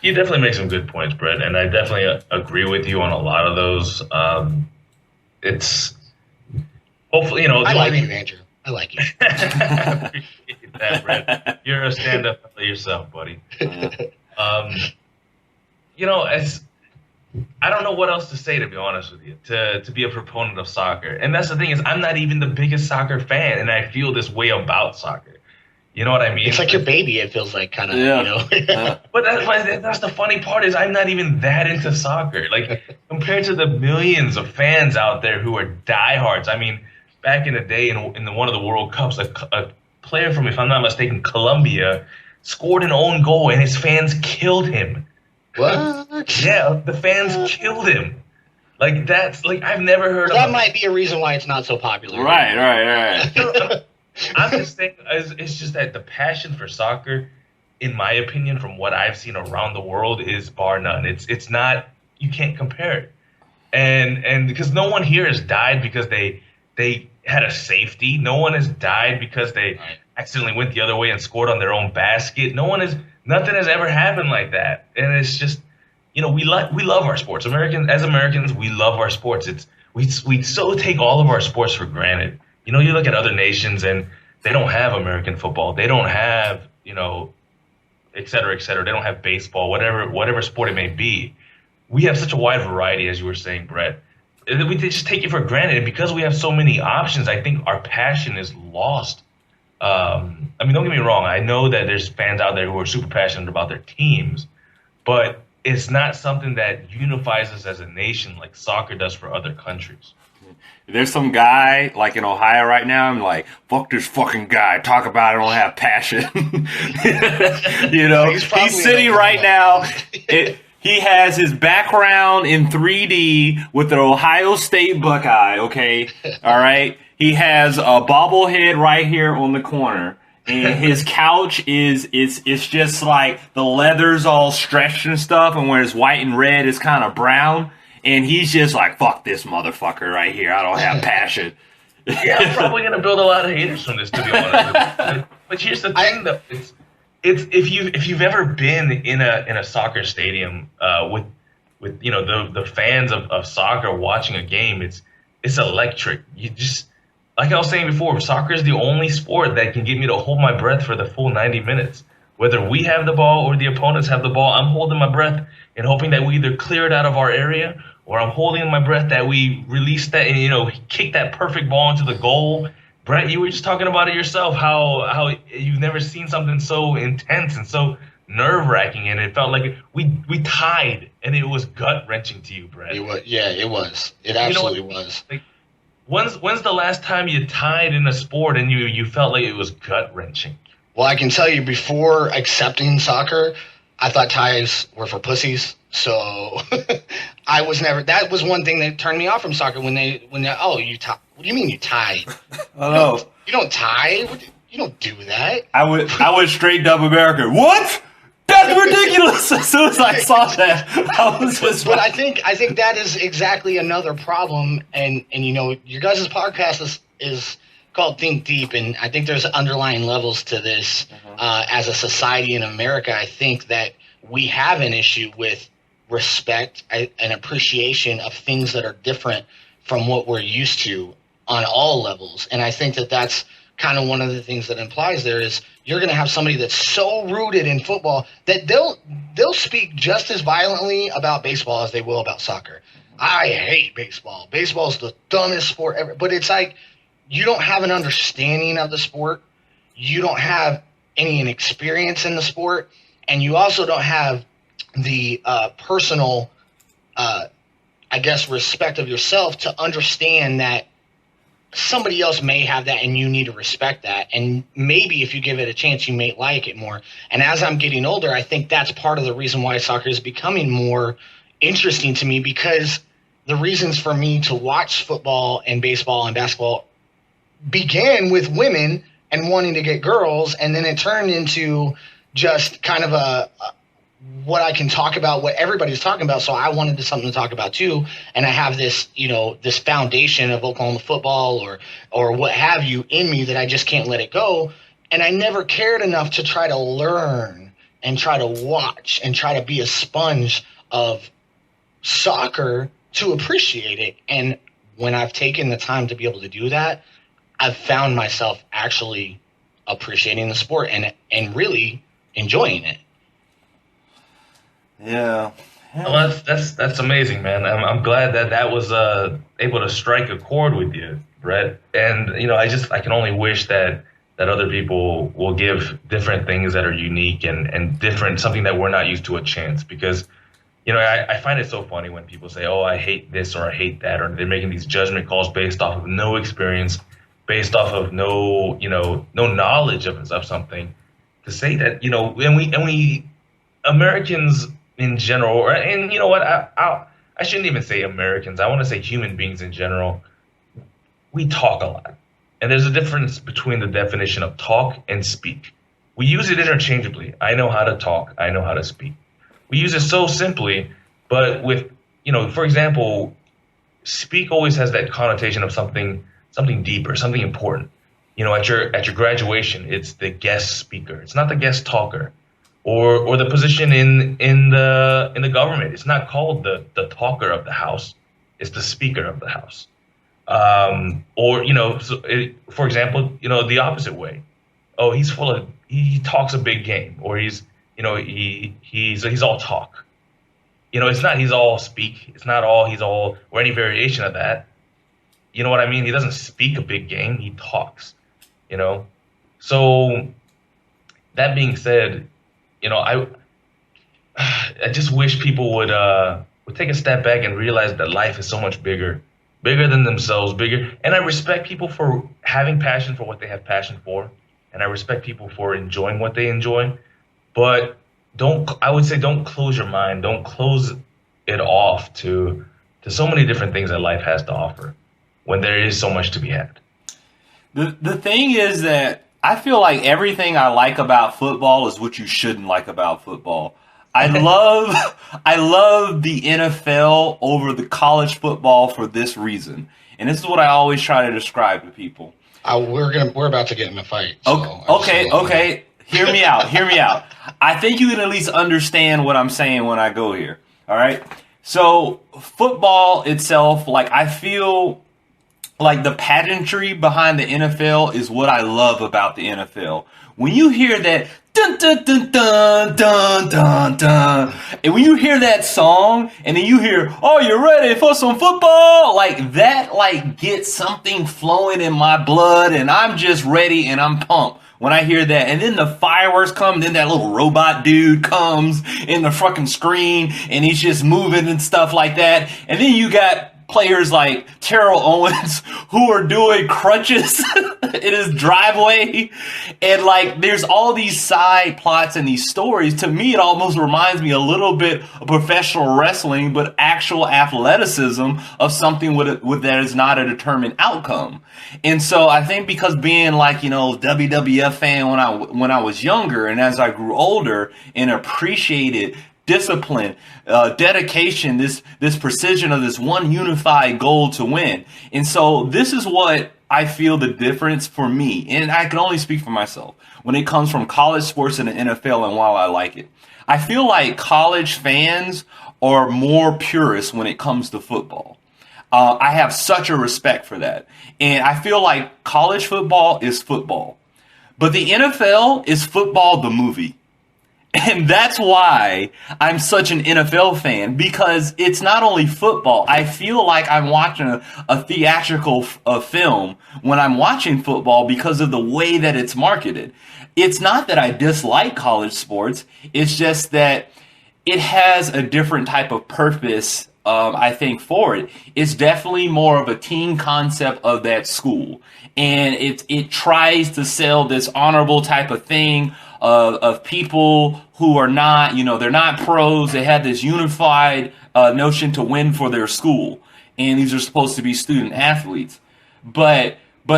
You definitely make some good points, Brett, and I definitely agree with you on a lot of those. It's hopefully, I like you, Andrew. I like you. I appreciate that, Brett. You're a stand-up yourself, buddy. I don't know what else to say, to be honest with you, to be a proponent of soccer. And that's the thing is, I'm not even the biggest soccer fan, and I feel this way about soccer. You know what I mean? It's like your baby, it feels like, kind of, yeah. But that's the funny part is I'm not even that into soccer. Like, compared to the millions of fans out there who are diehards. I mean, back in the day in one of the World Cups, a player from, if I'm not mistaken, Colombia, scored an own goal, and his fans killed him. What? Yeah, the fans killed him. Like, that's, like, I've never heard of that. Might be a reason why it's not so popular. Right. I'm just saying, it's just that the passion for soccer, in my opinion, from what I've seen around the world, is bar none. It's not, you can't compare it. And because no one here has died because they had a safety. No one has died because they accidentally went the other way and scored on their own basket. Nothing has ever happened like that. And it's just, we love our sports. As Americans, we love our sports. We so take all of our sports for granted. You look at other nations and they don't have American football. They don't have, et cetera, et cetera. They don't have baseball, whatever sport it may be. We have such a wide variety, as you were saying, Brett. We just take it for granted. And because we have so many options, I think our passion is lost. Don't get me wrong. I know that there's fans out there who are super passionate about their teams, but it's not something that unifies us as a nation like soccer does for other countries. There's some guy like in Ohio right now. I'm like, fuck this fucking guy. Talk about it, don't have passion. He's sitting right now. He has his background in 3D with the Ohio State Buckeye. Okay, all right. He has a bobblehead right here on the corner, and his couch it's just like the leather's all stretched and stuff, and where it's white and red, it's kind of brown. And he's just like, fuck this motherfucker right here. I don't have passion. Yeah, I'm probably gonna build a lot of haters from this, to be honest. But here's the thing, though. It's if you've ever been in a soccer stadium with the fans of soccer watching a game, it's electric. You just, like I was saying before, soccer is the only sport that can get me to hold my breath for the full 90 minutes. Whether we have the ball or the opponents have the ball, I'm holding my breath and hoping that we either clear it out of our area, or I'm holding my breath that we release that and kick that perfect ball into the goal. Brett, you were just talking about it yourself, how you've never seen something so intense and so nerve-wracking, and it felt like we tied, and it was gut-wrenching to you, Brett. It was. It absolutely was. Like, when's the last time you tied in a sport and you felt like it was gut-wrenching? Well, I can tell you, before accepting soccer, I thought ties were for pussies. So I was never. That was one thing that turned me off from soccer when they you tie. What do you mean you tied? Oh, You don't tie. You don't do that. I would straight dub America. What? That's ridiculous. As soon as I saw that, I was just. But I think that is exactly another problem, and your guys' podcast is called Thinkdeep, and I think there's underlying levels to this. As a society in America, I think that we have an issue with respect and appreciation of things that are different from what we're used to on all levels. And I think that that's kind of one of the things that implies there is you're going to have somebody that's so rooted in football that they'll speak just as violently about baseball as they will about soccer. I hate baseball. Baseball's the dumbest sport ever. But it's like, you don't have an understanding of the sport. You don't have any experience in the sport. And you also don't have the personal, respect of yourself to understand that somebody else may have that and you need to respect that. And maybe if you give it a chance, you may like it more. And as I'm getting older, I think that's part of the reason why soccer is becoming more interesting to me, because the reasons for me to watch football and baseball and basketball began with women and wanting to get girls, and then it turned into just kind of what I can talk about, what everybody's talking about. So I wanted something to talk about too. And I have this, this foundation of Oklahoma football or what have you in me that I just can't let it go. And I never cared enough to try to learn and try to watch and try to be a sponge of soccer to appreciate it. And when I've taken the time to be able to do that, I've found myself actually appreciating the sport and really enjoying it. Yeah. Well, that's amazing, man. I'm glad that was able to strike a chord with you, Brett. And I can only wish that other people will give different things that are unique and different, something that we're not used to, a chance. Because I find it so funny when people say, "Oh, I hate this" or "I hate that," or they're making these judgment calls based off of no experience, based off of no knowledge of something. To say that and we Americans in general, and you know what, I shouldn't even say Americans. I want to say human beings in general. We talk a lot, and there's a difference between the definition of talk and speak. We use it interchangeably. I know how to talk. I know how to speak. We use it so simply, but with for example, speak always has that connotation of something deeper, something important. At your graduation, it's the guest speaker. It's not the guest talker. Or the position in the government. It's not called the talker of the house. It's the speaker of the house. For example, the opposite way. Oh, he talks a big game, or he's all talk. It's not he's all speak. It's not all he's all, or any variation of that. You know what I mean? He doesn't speak a big game. He talks. So that being said, I just wish people would take a step back and realize that life is so much bigger than themselves, bigger. And I respect people for having passion for what they have passion for, and I respect people for enjoying what they enjoy. But don't close your mind, don't close it off to so many different things that life has to offer, when there is so much to be had. The thing is that I feel like everything I like about football is what you shouldn't like about football. I love the NFL over the college football for this reason. And this is what I always try to describe to people. We're about to get in a fight. So Okay. Hear me out. I think you can at least understand what I'm saying when I go here. All right. So football itself, like I feel like the pageantry behind the NFL is what I love about the NFL. When you hear that dun dun dun dun dun dun dun, and when you hear that song, and then you hear, "Oh, you ready for some football?" Like that, like gets something flowing in my blood, and I'm just ready and I'm pumped when I hear that. And then the fireworks come, and then that little robot dude comes in the fucking screen, and he's just moving and stuff like that. And then you got players like Terrell Owens who are doing crunches in his driveway, and like there's all these side plots and these stories. To me, it almost reminds me a little bit of professional wrestling, but actual athleticism of something with that is not a determined outcome. And so I think because being like, you know, WWF fan when I was younger, and as I grew older and appreciated discipline, dedication, this precision of this one unified goal to win. And so this is what I feel the difference for me, and I can only speak for myself, when it comes from college sports and the NFL and while I like it. I feel like college fans are more purists when it comes to football. I have such a respect for that. And I feel like college football is football. But the NFL is football the movie. And that's why I'm such an NFL fan, because it's not only football. I feel like I'm watching a theatrical film when I'm watching football because of the way that it's marketed. It's not that I dislike college sports. It's just that it has a different type of purpose, I think, for it. It's definitely more of a team concept of that school. And it tries to sell this honorable type of thing of people who are not, you know, they're not pros. They have this unified notion to win for their school. And these are supposed to be student athletes. But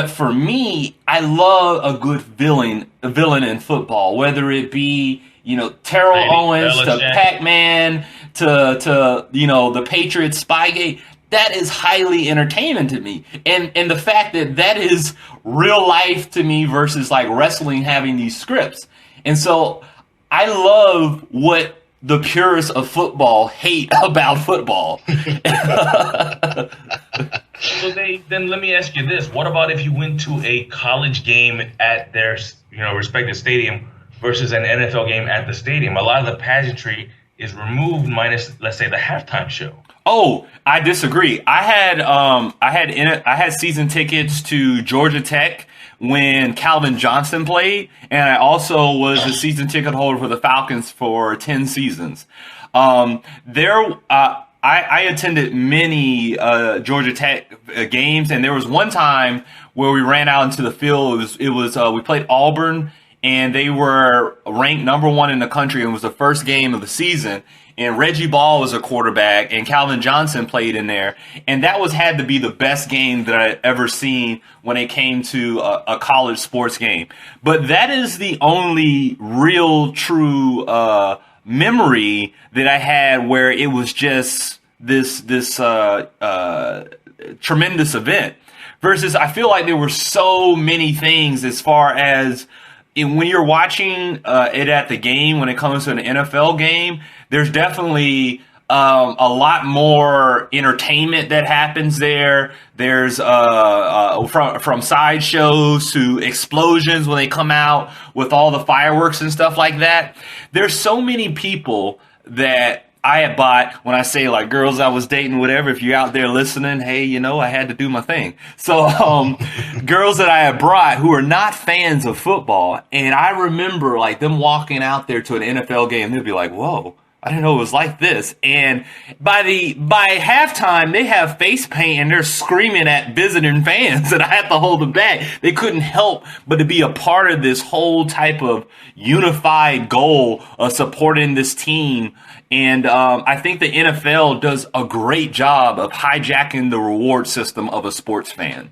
for me, I love a good villain in football, whether it be, you know, Terrell Owens to Pac-Man to you know, the Patriots Spygate. That is highly entertaining to me. And the fact that is real life to me versus like wrestling having these scripts. And so I love what the purists of football hate about football. So then let me ask you this. What about if you went to a college game at their, you know, respective stadium versus an NFL game at the stadium? A lot of the pageantry is removed minus, let's say, the halftime show. Oh, I disagree. I had season tickets to Georgia Tech when Calvin Johnson played, and I also was a season ticket holder for the Falcons for 10 seasons. I attended many Georgia Tech games, and there was one time where we ran out into the field. It was we played Auburn, and they were ranked number 1 in the country, and it was the first game of the season. And Reggie Ball was a quarterback, and Calvin Johnson played in there. And that had to be the best game that I'd ever seen when it came to a college sports game. But that is the only real, true memory that I had where it was just this tremendous event. Versus, I feel like there were so many things as far as when you're watching it at the game, when it comes to an NFL game, there's definitely a lot more entertainment that happens there. There's from sideshows to explosions when they come out with all the fireworks and stuff like that. There's so many people that I had bought, when I say like girls I was dating, whatever, if you're out there listening, hey, you know, I had to do my thing. So girls that I had brought who are not fans of football, and I remember like them walking out there to an NFL game, they'd be like, whoa, I didn't know it was like this. And by halftime, they have face paint and they're screaming at visiting fans, and I had to hold them back. They couldn't help but to be a part of this whole type of unified goal of supporting this team. And I think the NFL does a great job of hijacking the reward system of a sports fan.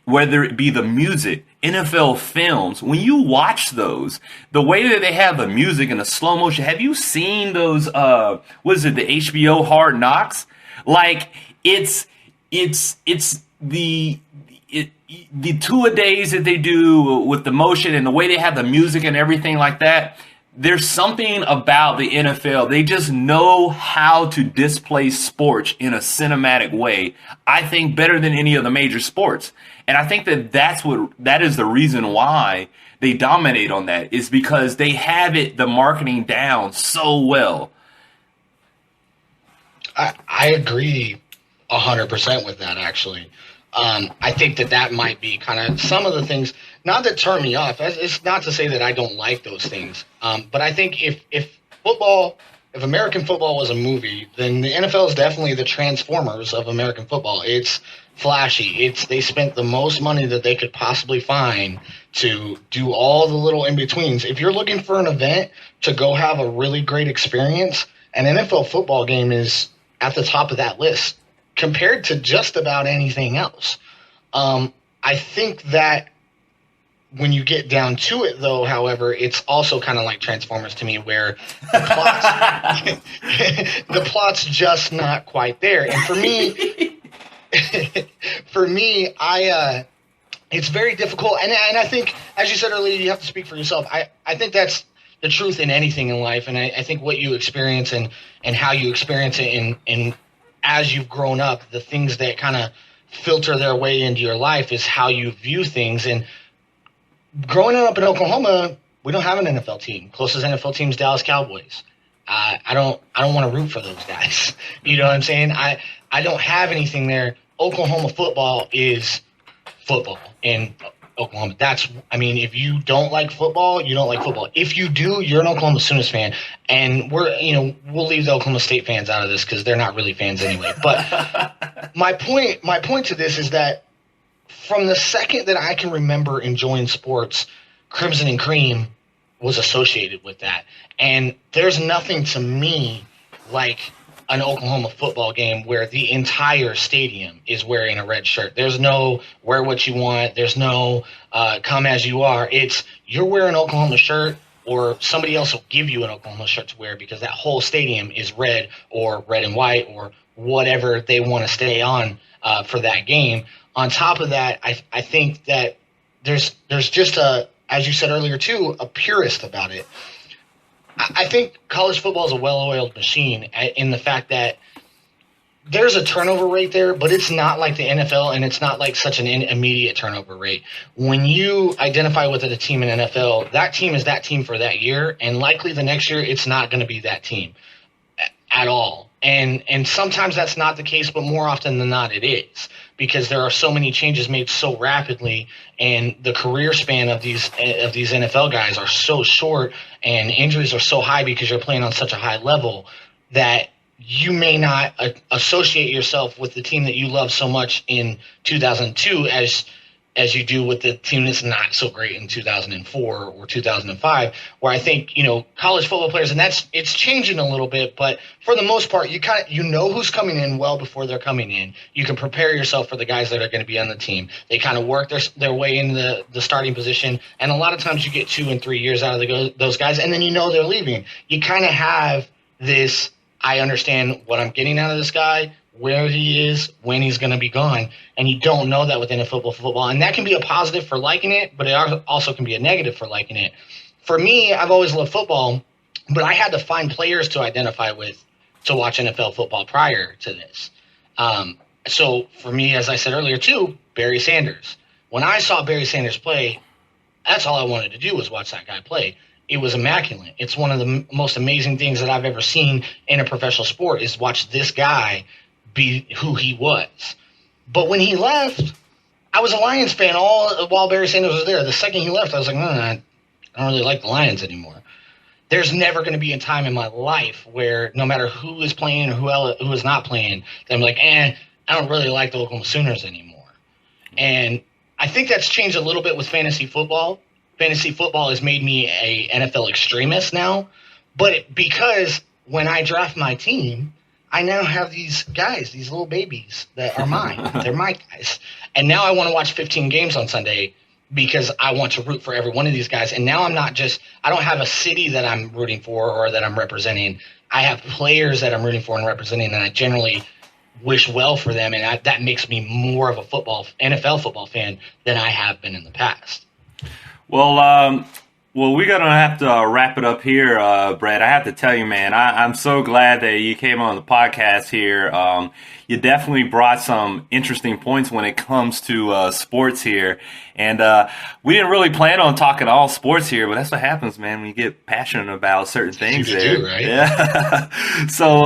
Whether it be the music, NFL films, when you watch those, the way that they have the music and the slow motion, have you seen those, the HBO Hard Knocks? Like, it's the the two-a-days that they do with the motion and the way they have the music and everything like that, there's something about the NFL. They just know how to display sports in a cinematic way, I think, better than any of the major sports. And I think that is the reason why they dominate on that, is because they have the marketing down so well. I agree 100% with that, actually. I think that might be kind of some of the things, not that turn me off. It's not to say that I don't like those things. But I think if American football was a movie, then the NFL is definitely the Transformers of American football. It's flashy. They spent the most money that they could possibly find to do all the little in-betweens. If you're looking for an event to go have a really great experience, an NFL football game is at the top of that list compared to just about anything else. I think that when you get down to it, though, however, it's also kind of like Transformers to me, where the plot's just not quite there. And for me, it's very difficult. And I think, as you said earlier, you have to speak for yourself. I think that's the truth in anything in life. And I think what you experience and how you experience it and as you've grown up, the things that kind of filter their way into your life is how you view things. And growing up in Oklahoma, we don't have an NFL team. Closest NFL team is Dallas Cowboys. I don't want to root for those guys. You know what I'm saying? I don't have anything there. Oklahoma football is football in Oklahoma. If you don't like football, you don't like football. If you do, you're an Oklahoma Sooners fan. And we'll leave the Oklahoma State fans out of this because they're not really fans anyway. But my point to this is that from the second that I can remember enjoying sports, Crimson and Cream was associated with that. And there's nothing to me like an Oklahoma football game where the entire stadium is wearing a red shirt. There's no wear what you want. There's no come as you are. It's you're wearing an Oklahoma shirt, or somebody else will give you an Oklahoma shirt to wear because that whole stadium is red or red and white or whatever they want to stay on for that game. On top of that, I think that there's just as you said earlier too, a purist about it. I think college football is a well-oiled machine in the fact that there's a turnover rate there, but it's not like the NFL, and it's not like such an immediate turnover rate. When you identify with a team in NFL, that team is that team for that year, and likely the next year it's not going to be that team at all. And sometimes that's not the case, but more often than not it is, because there are so many changes made so rapidly, and the career span of these NFL guys are so short, and injuries are so high because you're playing on such a high level that you may not associate yourself with the team that you love so much in 2002 as you do with the team that's not so great in 2004 or 2005, where I think, college football players, and it's changing a little bit, but for the most part, you know who's coming in well before they're coming in. You can prepare yourself for the guys that are going to be on the team. They kind of work their way into the starting position, and a lot of times you get 2 and 3 years out of those guys, and then they're leaving. You kind of have this, I understand what I'm getting out of this guy, where he is, when he's going to be gone, and you don't know that within a football. And that can be a positive for liking it, but it also can be a negative for liking it. For me, I've always loved football, but I had to find players to identify with to watch NFL football prior to this. So for me, as I said earlier too, Barry Sanders. When I saw Barry Sanders play, that's all I wanted to do was watch that guy play. It was immaculate. It's one of the most amazing things that I've ever seen in a professional sport is watch this guy be who he was. But when he left, I was a Lions fan all while Barry Sanders was there. The second he left, I was like, I don't really like the Lions anymore. There's never going to be a time in my life where no matter who is playing or who is not playing, that I'm like, I don't really like the Oklahoma Sooners anymore. And I think that's changed a little bit with fantasy football. Fantasy football has made me a NFL extremist now, but because when I draft my team, I now have these guys, these little babies that are mine. They're my guys. And now I want to watch 15 games on Sunday because I want to root for every one of these guys. And now I don't have a city that I'm rooting for or that I'm representing. I have players that I'm rooting for and representing, and I generally wish well for them, and that makes me more of a NFL football fan than I have been in the past. Well, we're going to have to wrap it up here, Brett. I have to tell you, man, I'm so glad that you came on the podcast here. You definitely brought some interesting points when it comes to sports here. And we didn't really plan on talking all sports here, but that's what happens, man, when you get passionate about certain things there. Do, right? Yeah. So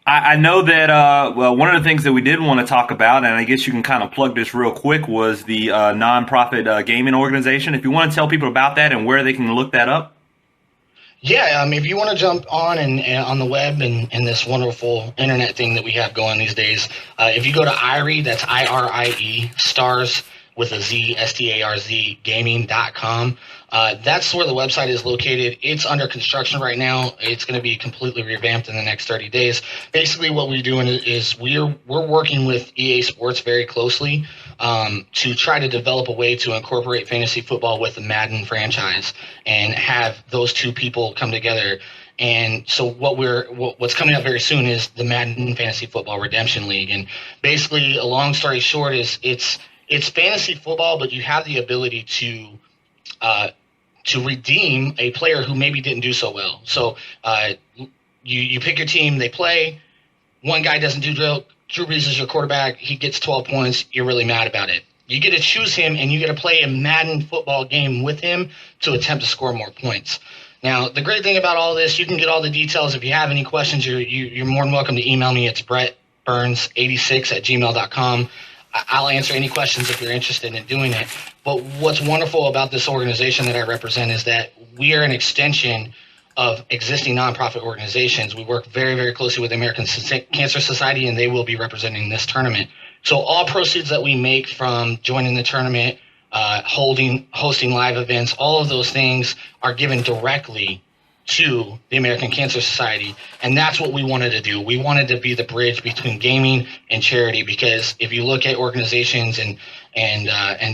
I know that one of the things that we did want to talk about, and I guess you can kind of plug this real quick, was the nonprofit gaming organization. If you want to tell people about that and where they can look that up. Yeah, if you want to jump on and on the web and this wonderful internet thing that we have going these days, if you go to Irie, that's IRIE, Starz with a Z, STARZ, gaming.com. That's where the website is located. It's under construction right now. It's going to be completely revamped in the next 30 days. Basically, what we're doing is we're working with EA Sports very closely to try to develop a way to incorporate fantasy football with the Madden franchise and have those two people come together. And so what's coming up very soon is the Madden Fantasy Football Redemption League. And basically, a long story short, is it's fantasy football, but you have the ability to redeem a player who maybe didn't do so well. So you pick your team, they play. One guy doesn't do drill. Drew Brees is your quarterback. He gets 12 points. You're really mad about it. You get to choose him, and you get to play a Madden football game with him to attempt to score more points. Now, the great thing about all this, you can get all the details. If you have any questions, you're more than welcome to email me. It's brettburns86@gmail.com. I'll answer any questions if you're interested in doing it. But what's wonderful about this organization that I represent is that we are an extension of existing nonprofit organizations. We work very, very closely with the American Cancer Society, and they will be representing this tournament. So all proceeds that we make from joining the tournament, hosting live events, all of those things are given directly to the American Cancer Society, and that's what we wanted to do. We wanted to be the bridge between gaming and charity, because if you look at organizations and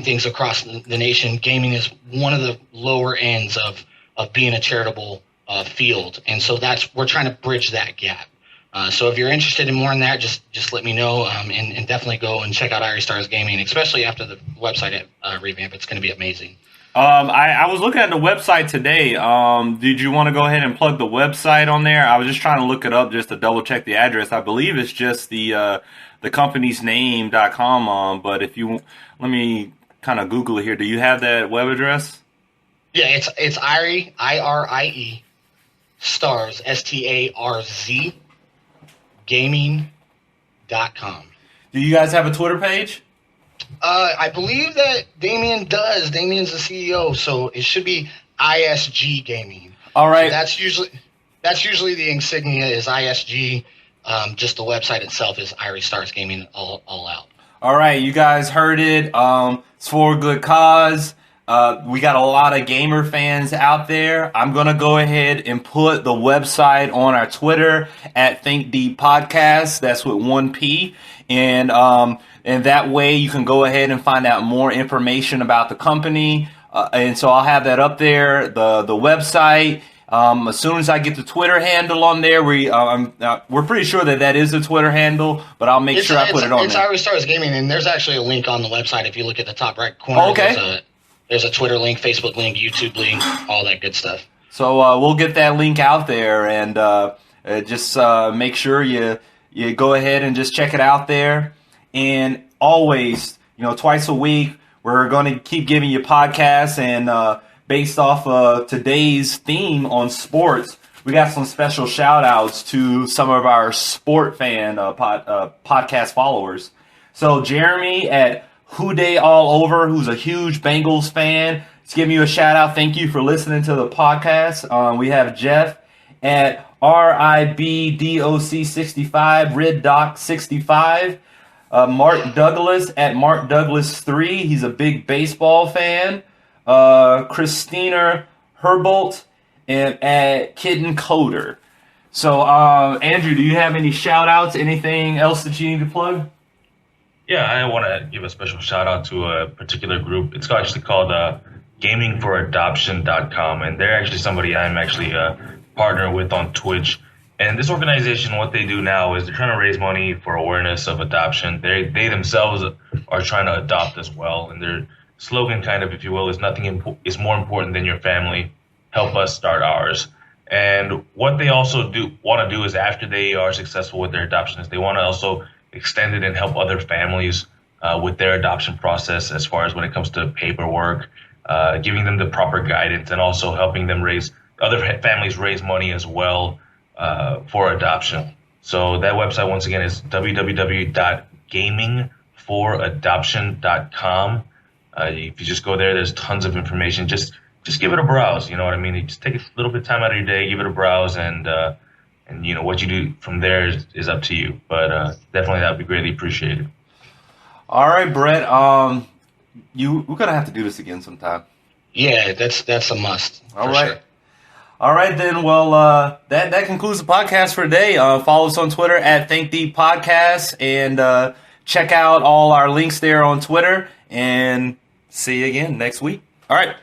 things across the nation, gaming is one of the lower ends of being a charitable field, and so we're trying to bridge that gap. So if you're interested in more in that, just let me know, and definitely go and check out Irie Starz Gaming, especially after the website revamp. It's going to be amazing. I was looking at the website today. Did you want to go ahead and plug the website on there? I was just trying to look it up just to double check the address. I believe it's just the company's name.com. But if you let me kind of Google it here. Do you have that web address? Yeah, it's Irie, IRIE, Starz, STARZ, gaming.com. Do you guys have a Twitter page? I believe that Damien does. Damien's the CEO, so it should be ISG Gaming. All right. So that's usually the insignia is ISG. Just the website itself is Irie Starz Gaming all out. All right, you guys heard it. It's for a good cause. We got a lot of gamer fans out there. I'm going to go ahead and put the website on our Twitter at Thinkdeep Podcast. That's with 1P. And that way you can go ahead and find out more information about the company. And so I'll have that up there, the website. As soon as I get the Twitter handle on there, we're pretty sure that is the Twitter handle, but I'll make sure I put it on there. It's Irie Starz Gaming, and there's actually a link on the website. If you look at the top right corner, okay. There's a Twitter link, Facebook link, YouTube link, all that good stuff. So we'll get that link out there, and just make sure you go ahead and just check it out there. And always, twice a week, we're going to keep giving you podcasts, and based off of today's theme on sports, we got some special shout-outs to some of our sport fan podcast followers. So Jeremy at Who Dey All Over, who's a huge Bengals fan, is giving you a shout-out. Thank you for listening to the podcast. We have Jeff at RIBDOC65, RidDoc65. Mark Douglas at Mark Douglas 3. He's a big baseball fan. Christina Herbolt and at Kidden Coder. So, Andrew, do you have any shout-outs? Anything else that you need to plug? Yeah, I want to give a special shout-out to a particular group. It's actually called GamingForAdoption.com, and they're actually somebody I'm actually partnered with on Twitch. And this organization, what they do now is they're trying to raise money for awareness of adoption. They themselves are trying to adopt as well, and their slogan, kind of, if you will, is nothing is more important than your family. Help us start ours. And what they also want to do is, after they are successful with their adoption, is they want to also extend it and help other families with their adoption process, as far as when it comes to paperwork, giving them the proper guidance, and also helping them families raise money as well for adoption. So that website, once again, is www.gamingforadoption.com. If you just go there, there's tons of information. Just give it a browse. You know what I mean? You just take a little bit of time out of your day, give it a browse, and what you do from there is up to you. But definitely, that would be greatly appreciated. All right, Bret. We're gonna have to do this again sometime. Yeah, that's a must. All right. Sure. All right, then. Well, that concludes the podcast for today. Follow us on Twitter at Thinkdeep Podcast, and check out all our links there on Twitter. And see you again next week. All right.